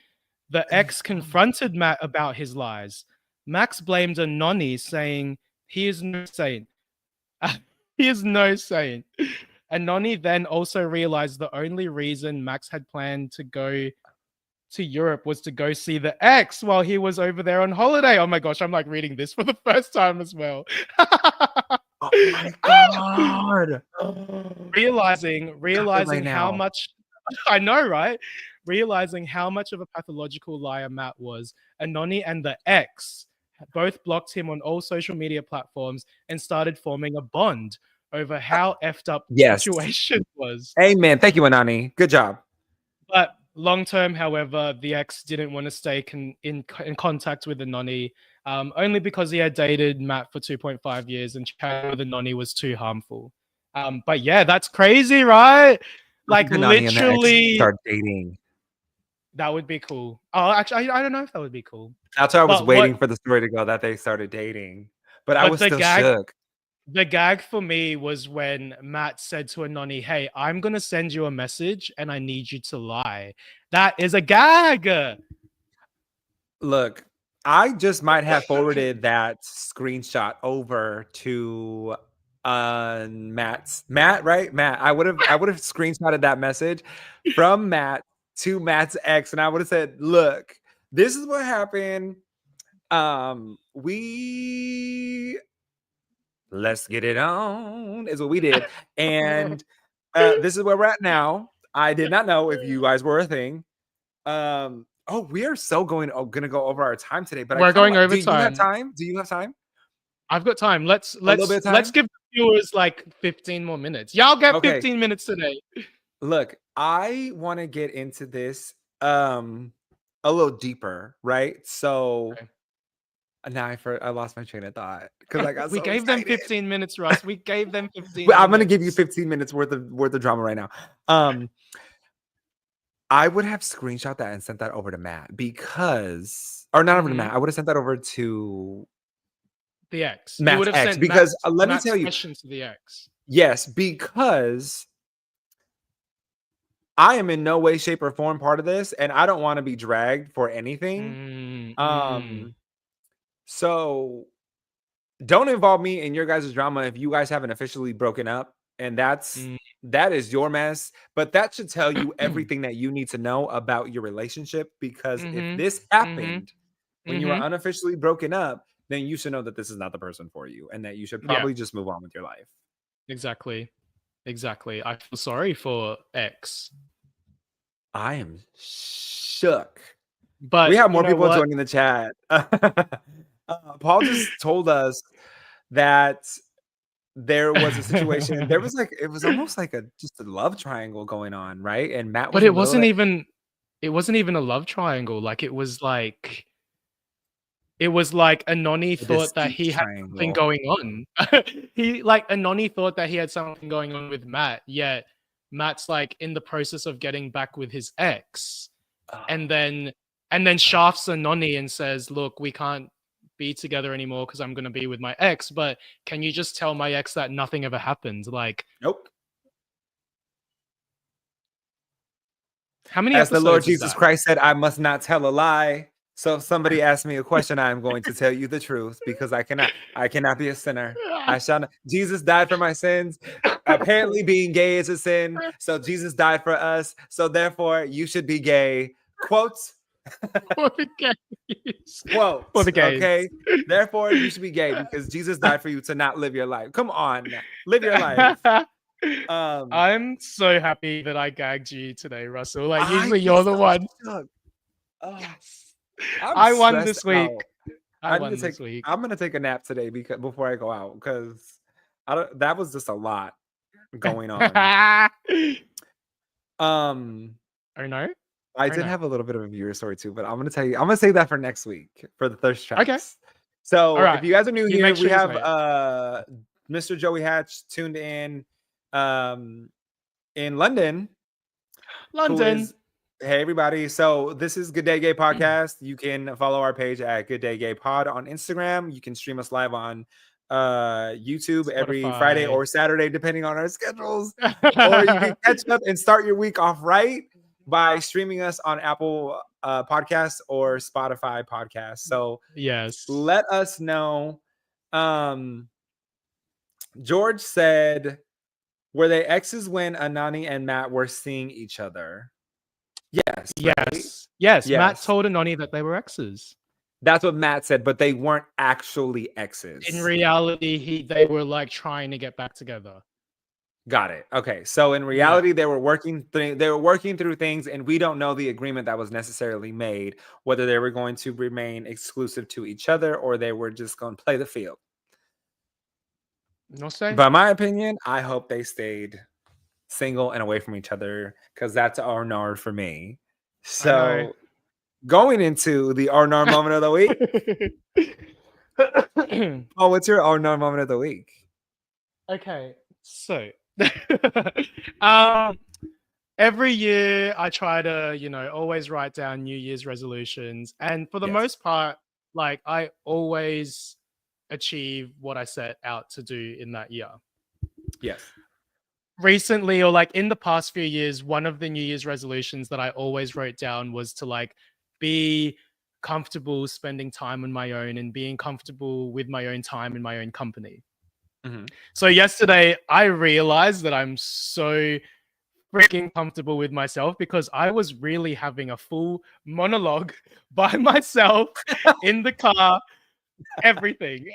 [SPEAKER 2] the ex confronted Matt about his lies. Max blamed Anoni, saying he is no saint. He is no saint. And Noni then also realized the only reason Max had planned to go to Europe was to go see the ex while he was over there on holiday. Oh my gosh, I'm like reading this for the first time as well.
[SPEAKER 1] Oh my god. Got it right
[SPEAKER 2] realizing how
[SPEAKER 1] now.
[SPEAKER 2] much I know, right? Realizing how much of a pathological liar Matt was, Anoni and the ex both blocked him on all social media platforms and started forming a bond over how effed up the
[SPEAKER 1] Yes.
[SPEAKER 2] situation was.
[SPEAKER 1] Amen. Thank you, Anani. Good job.
[SPEAKER 2] But long term, however, the ex didn't want to stay in contact with Anoni, only because he had dated Matt for 2.5 years and chatting with Anoni was too harmful. But yeah, that's crazy, right?
[SPEAKER 1] I
[SPEAKER 2] Like
[SPEAKER 1] think Anani and the ex
[SPEAKER 2] literally,
[SPEAKER 1] start dating.
[SPEAKER 2] that would be cool. Oh, actually, I don't know if that would be cool.
[SPEAKER 1] That's why I was
[SPEAKER 2] But what?
[SPEAKER 1] waiting for the story to go that they started dating. But I
[SPEAKER 2] But
[SPEAKER 1] was still shook.
[SPEAKER 2] the gag for me was when Matt said to Anoni, "Hey, I'm gonna send you a message, and I need you to lie." That is a gag.
[SPEAKER 1] Look, I just might have forwarded that screenshot over to Matt, right? Matt. I would have screenshotted that message from Matt to Matt's ex, and I would have said, look, this is what happened. We let's get it on is what we did. And this is where we're at now. I did not know if you guys were a thing. Oh, we are so gonna go over our time today, but I
[SPEAKER 2] We're
[SPEAKER 1] kind of
[SPEAKER 2] going
[SPEAKER 1] like. Do
[SPEAKER 2] over
[SPEAKER 1] you have
[SPEAKER 2] time.
[SPEAKER 1] time? Do you have time?
[SPEAKER 2] I've got time. Let's
[SPEAKER 1] A little
[SPEAKER 2] let's
[SPEAKER 1] bit of
[SPEAKER 2] let's
[SPEAKER 1] time?
[SPEAKER 2] give the viewers like 15 more minutes. Y'all get
[SPEAKER 1] Okay.
[SPEAKER 2] 15 minutes today.
[SPEAKER 1] Look, I want to get into this a little deeper, right? So
[SPEAKER 2] Okay.
[SPEAKER 1] now I lost my train of thought because I got
[SPEAKER 2] We
[SPEAKER 1] so
[SPEAKER 2] gave them
[SPEAKER 1] excited.
[SPEAKER 2] 15 minutes, Russ. We gave them 15
[SPEAKER 1] Well, I'm gonna give you
[SPEAKER 2] minutes.
[SPEAKER 1] 15 minutes worth of drama right now. I would have screenshot that and sent that over to Matt because, or not over to
[SPEAKER 2] Mhm.
[SPEAKER 1] Matt. I would have sent that over to
[SPEAKER 2] The ex. You would
[SPEAKER 1] Matt's
[SPEAKER 2] have
[SPEAKER 1] ex
[SPEAKER 2] sent
[SPEAKER 1] because let me
[SPEAKER 2] Matt's
[SPEAKER 1] tell you,
[SPEAKER 2] questions to the ex.
[SPEAKER 1] yes, because I am in no way, shape, or form part of this, and I don't want to be dragged for anything.
[SPEAKER 2] Mm, mm,
[SPEAKER 1] Um, so don't involve me in your guys' drama if you guys haven't officially broken up, and
[SPEAKER 2] mm.
[SPEAKER 1] that is your mess. But that should tell you everything that you need to know about your relationship because if
[SPEAKER 2] Mhm.
[SPEAKER 1] this
[SPEAKER 2] Mhm.
[SPEAKER 1] happened when you are
[SPEAKER 2] Mhm.
[SPEAKER 1] unofficially broken up, then you should know that this is not the person for you and that you should
[SPEAKER 2] Yeah,
[SPEAKER 1] probably just move on with your life.
[SPEAKER 2] exactly. Exactly. I feel sorry for X.
[SPEAKER 1] I am shook. We
[SPEAKER 2] But
[SPEAKER 1] have
[SPEAKER 2] you
[SPEAKER 1] more
[SPEAKER 2] know
[SPEAKER 1] people
[SPEAKER 2] what?
[SPEAKER 1] joining the chat. Paul just told us that there was a situation. There was like it was almost like a just a love triangle going on, right? And Matt
[SPEAKER 2] But
[SPEAKER 1] was in the middle of it.
[SPEAKER 2] it wasn't even a love triangle. Like it was like it was like Anoni
[SPEAKER 1] The
[SPEAKER 2] thought that
[SPEAKER 1] deceit
[SPEAKER 2] he had something
[SPEAKER 1] triangle.
[SPEAKER 2] going on. Anoni thought that he had something going on with Matt, yet Matt's like in the process of getting back with his ex.
[SPEAKER 1] Oh,
[SPEAKER 2] And then shafts Anoni and says, "Look, we can't be together anymore because I'm gonna be with my ex, but can you just tell my ex that nothing ever happened?" Like,
[SPEAKER 1] nope.
[SPEAKER 2] how many
[SPEAKER 1] As the Lord
[SPEAKER 2] episodes is
[SPEAKER 1] Jesus
[SPEAKER 2] that?
[SPEAKER 1] Christ said, I must not tell a lie. So if somebody asks me a question, I am going to tell you the truth because I cannot be a sinner. I shall not. Jesus died for my sins. Apparently being gay is a sin. So Jesus died for us. So therefore you should be gay. Quotes.
[SPEAKER 2] For the gays.
[SPEAKER 1] Quote.
[SPEAKER 2] For the gays.
[SPEAKER 1] Okay. Therefore you should be gay because Jesus died for you to not live your life. Come on. Live your life.
[SPEAKER 2] I'm so happy that I gagged you today, Russell. Like,
[SPEAKER 1] I
[SPEAKER 2] usually
[SPEAKER 1] get
[SPEAKER 2] you're the
[SPEAKER 1] so
[SPEAKER 2] one.
[SPEAKER 1] shook. Oh,
[SPEAKER 2] Yes.
[SPEAKER 1] I'm
[SPEAKER 2] I won
[SPEAKER 1] stressed
[SPEAKER 2] this week.
[SPEAKER 1] out.
[SPEAKER 2] I won this week.
[SPEAKER 1] I'm gonna take a nap today because before I go out because I don't. That was just a lot going on. Um,
[SPEAKER 2] Oh no.
[SPEAKER 1] I
[SPEAKER 2] Oh
[SPEAKER 1] did
[SPEAKER 2] no.
[SPEAKER 1] have a little bit of a viewer story too, but I'm gonna tell you. I'm gonna save that for next week for the thirst
[SPEAKER 2] Okay.
[SPEAKER 1] traps. So
[SPEAKER 2] All right.
[SPEAKER 1] if you guys are new
[SPEAKER 2] You
[SPEAKER 1] here,
[SPEAKER 2] make
[SPEAKER 1] we
[SPEAKER 2] sure you
[SPEAKER 1] have
[SPEAKER 2] say
[SPEAKER 1] Mr. Joey Hatch tuned in London. Who
[SPEAKER 2] London.
[SPEAKER 1] is hey everybody. So this is Good Day Gay Podcast. You can follow our page at Good Day Gay Pod on Instagram. You can stream us live on YouTube every Friday
[SPEAKER 2] Spotify.
[SPEAKER 1] or Saturday, depending on our schedules. Or you can catch up and start your week off right by streaming us on Apple Podcasts or Spotify Podcasts. So
[SPEAKER 2] Yes.
[SPEAKER 1] let us know. George said, were they exes when Anani and Matt were seeing each other? Yes. Right?
[SPEAKER 2] Yes. Matt
[SPEAKER 1] Yes.
[SPEAKER 2] told Anoni that they were exes.
[SPEAKER 1] That's what Matt said, but they weren't actually exes.
[SPEAKER 2] In reality, they were like trying to get back together.
[SPEAKER 1] Got it. Okay. So in reality, they were working through things, and we don't know the agreement that was necessarily made, whether they were going to remain exclusive to each other or they were just going to play the field.
[SPEAKER 2] No say?
[SPEAKER 1] But my opinion, I hope they stayed single and away from each other because that's R&R for me. So going into the R&R moment of the week. Oh, what's your R&R moment of the week?
[SPEAKER 2] Okay, so every year I try to, always write down New Year's resolutions, and for the most part, like I always achieve what I set out to do in that year.
[SPEAKER 1] Yes.
[SPEAKER 2] Recently, or like in the past few years, one of the New Year's resolutions that I always wrote down was to like be comfortable spending time on my own and being comfortable with my own time in my own company.
[SPEAKER 1] Mm-hmm.
[SPEAKER 2] So yesterday I realized that I'm so freaking comfortable with myself because I was really having a full monologue by myself in the car, everything.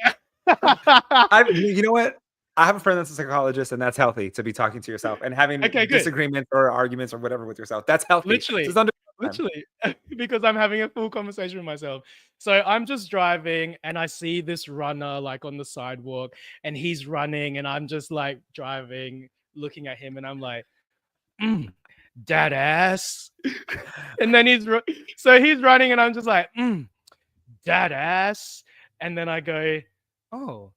[SPEAKER 1] You know what? I have a friend that's a psychologist, and that's healthy to be talking to yourself and having disagreements or arguments or whatever with yourself. That's healthy.
[SPEAKER 2] Literally, because I'm having a full conversation with myself. So I'm just driving and I see this runner like on the sidewalk and he's running and I'm just like driving, looking at him and I'm like, that ass. And then he's running and I'm just like, that ass. And then I go, oh,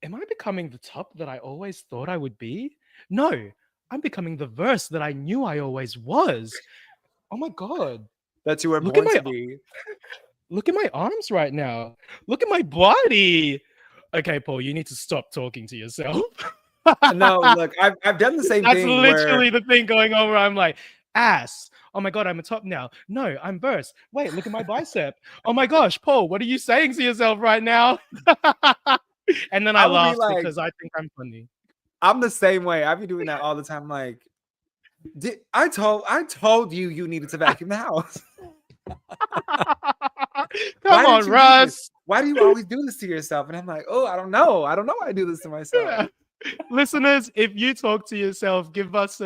[SPEAKER 2] am I becoming the top that I always thought I would be? No, I'm becoming the verse that I knew I always was. Oh my God.
[SPEAKER 1] That you were born to be.
[SPEAKER 2] Look at my arms right now. Look at my body. Okay, Paul, you need to stop talking to yourself.
[SPEAKER 1] No, look, I've done the same thing.
[SPEAKER 2] That's literally the thing going on where I'm like, ass. Oh my God, I'm a top now. No, I'm verse. Wait, look at my bicep. Oh my gosh, Paul, what are you saying to yourself right now? And then I laughed because I think I'm funny.
[SPEAKER 1] I'm the same way. I be doing that all the time. Like, I told you needed to vacuum the house.
[SPEAKER 2] Come on, Russ.
[SPEAKER 1] Why do you always do this to yourself? And I'm like, oh, I don't know. I don't know why I do this to myself.
[SPEAKER 2] Listeners, if you talk to yourself, give us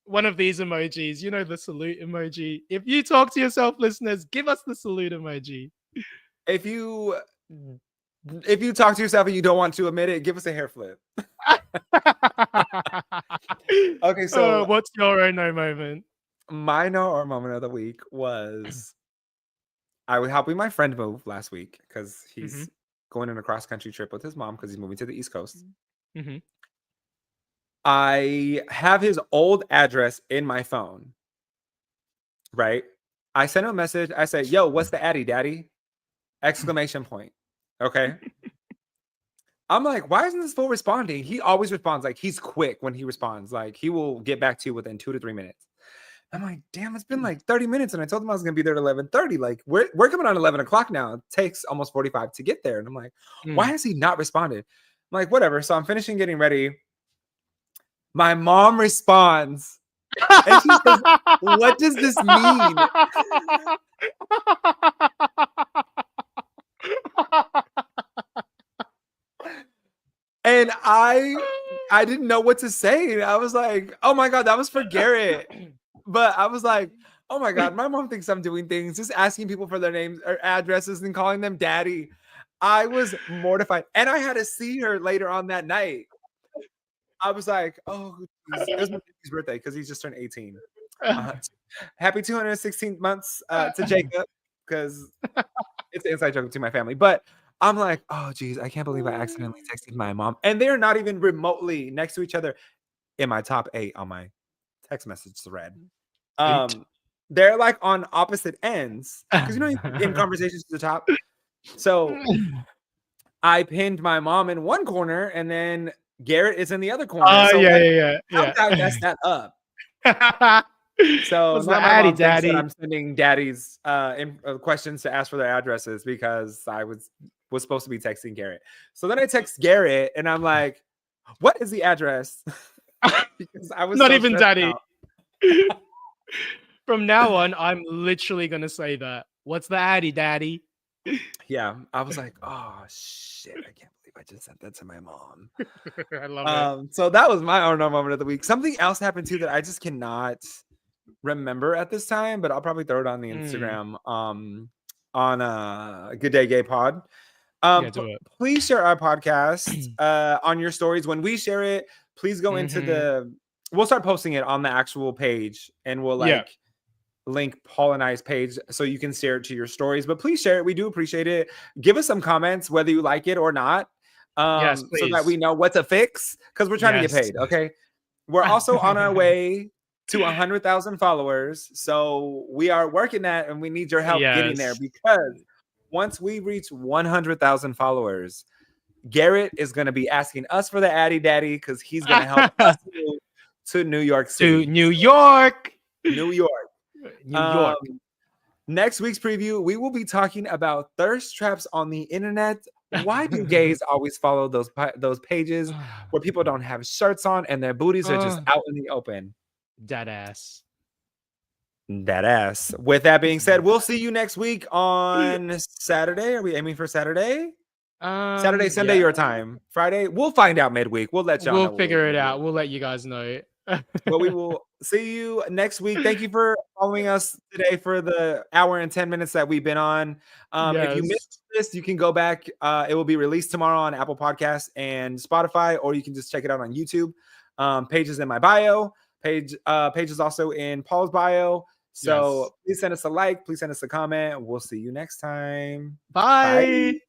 [SPEAKER 2] one of these emojis. You know, the salute emoji. If you talk to yourself, listeners, give us the salute emoji.
[SPEAKER 1] If you talk to yourself and you don't want to admit it, give us a hair flip. Okay, so
[SPEAKER 2] what's your no moment?
[SPEAKER 1] My no or moment of the week was I was helping my friend move last week because he's
[SPEAKER 2] Mm-hmm.
[SPEAKER 1] going on a cross country trip with his mom because he's moving to the East Coast.
[SPEAKER 2] Mm-hmm.
[SPEAKER 1] I have his old address in my phone. Right? I sent him a message. I said, "Yo, what's the addy, daddy?" Exclamation point. Okay. I'm like, why isn't this fool responding? He always responds. Like, he's quick when he responds. Like, he will get back to you within 2 to 3 minutes. I'm like, damn, it's been like 30 minutes. And I told him I was going to be there at 11:30. Like, we're coming on 11 o'clock now. It takes almost 45 to get there. And I'm like, why has he not responded? I'm like, whatever. So I'm finishing getting ready. My mom responds. And she says, what does this mean? And I didn't know what to say. I was like, oh my God, that was for Garrett. But I was like, oh my God, my mom thinks I'm doing things, just asking people for their names or addresses and calling them daddy. I was mortified. And I had to see her later on that night. I was like, oh, geez. It was my baby's birthday because he's just turned 18. Happy 216 months to Jacob, because it's an inside joke to my family. But I'm like, oh, geez, I can't believe I accidentally texted my mom. And they're not even remotely next to each other in my top 8 on my text message thread. They're like on opposite ends because, you know, in conversations to the top. So I pinned my mom in one corner and then Garrett is in the other corner.
[SPEAKER 2] Oh,
[SPEAKER 1] so
[SPEAKER 2] yeah.
[SPEAKER 1] how did I mess that up? So
[SPEAKER 2] what's
[SPEAKER 1] now
[SPEAKER 2] the
[SPEAKER 1] my
[SPEAKER 2] addy,
[SPEAKER 1] mom thinks that
[SPEAKER 2] daddy?
[SPEAKER 1] I'm sending daddies questions to ask for their addresses because I was supposed to be texting Garrett. So then I text Garrett and I'm like, what is the address? Because I was
[SPEAKER 2] Not
[SPEAKER 1] so
[SPEAKER 2] even daddy.
[SPEAKER 1] out.
[SPEAKER 2] From now on, I'm literally gonna say that. What's the addy, daddy?
[SPEAKER 1] Yeah, I was like, oh shit, I can't believe I just sent that to my mom.
[SPEAKER 2] I love it.
[SPEAKER 1] So that was my oh no moment of the week. Something else happened too that I just cannot remember at this time, but I'll probably throw it on the Instagram on Good Day Gay Pod.
[SPEAKER 2] Do it.
[SPEAKER 1] Please share our podcast on your stories. When we share it, please go into we'll start posting it on the actual page and we'll link Paul and I's page so you can share it to your stories. But please share it. We do appreciate it. Give us some comments whether you like it or not.
[SPEAKER 2] Yes,
[SPEAKER 1] so that we know what to fix because we're trying to get paid. Okay. We're also on our way to 100,000 followers. So we are working that and we need your help getting there because once we reach 100,000 followers, Garrett is going to be asking us for the addy daddy because he's going to help us move to New York City.
[SPEAKER 2] To New York.
[SPEAKER 1] New York.
[SPEAKER 2] New York.
[SPEAKER 1] Next week's preview, we will be talking about thirst traps on the internet. Why do gays always follow those pages where people don't have shirts on and their booties are just out in the open?
[SPEAKER 2] That ass.
[SPEAKER 1] With that being said, we'll see you next week on Saturday. Are we aiming for Saturday? Saturday, Sunday, your time. Friday, we'll find out midweek. We'll let y'all know.
[SPEAKER 2] We'll figure it out. We'll let you guys know.
[SPEAKER 1] But we will see you next week. Thank you for following us today for the hour and 10 minutes that we've been on. If you missed this, you can go back. It will be released tomorrow on Apple Podcasts and Spotify, or you can just check it out on YouTube. Page is in my bio. Page is also in Paul's bio. So please send us a like. Please send us a comment. We'll see you next time.
[SPEAKER 2] Bye.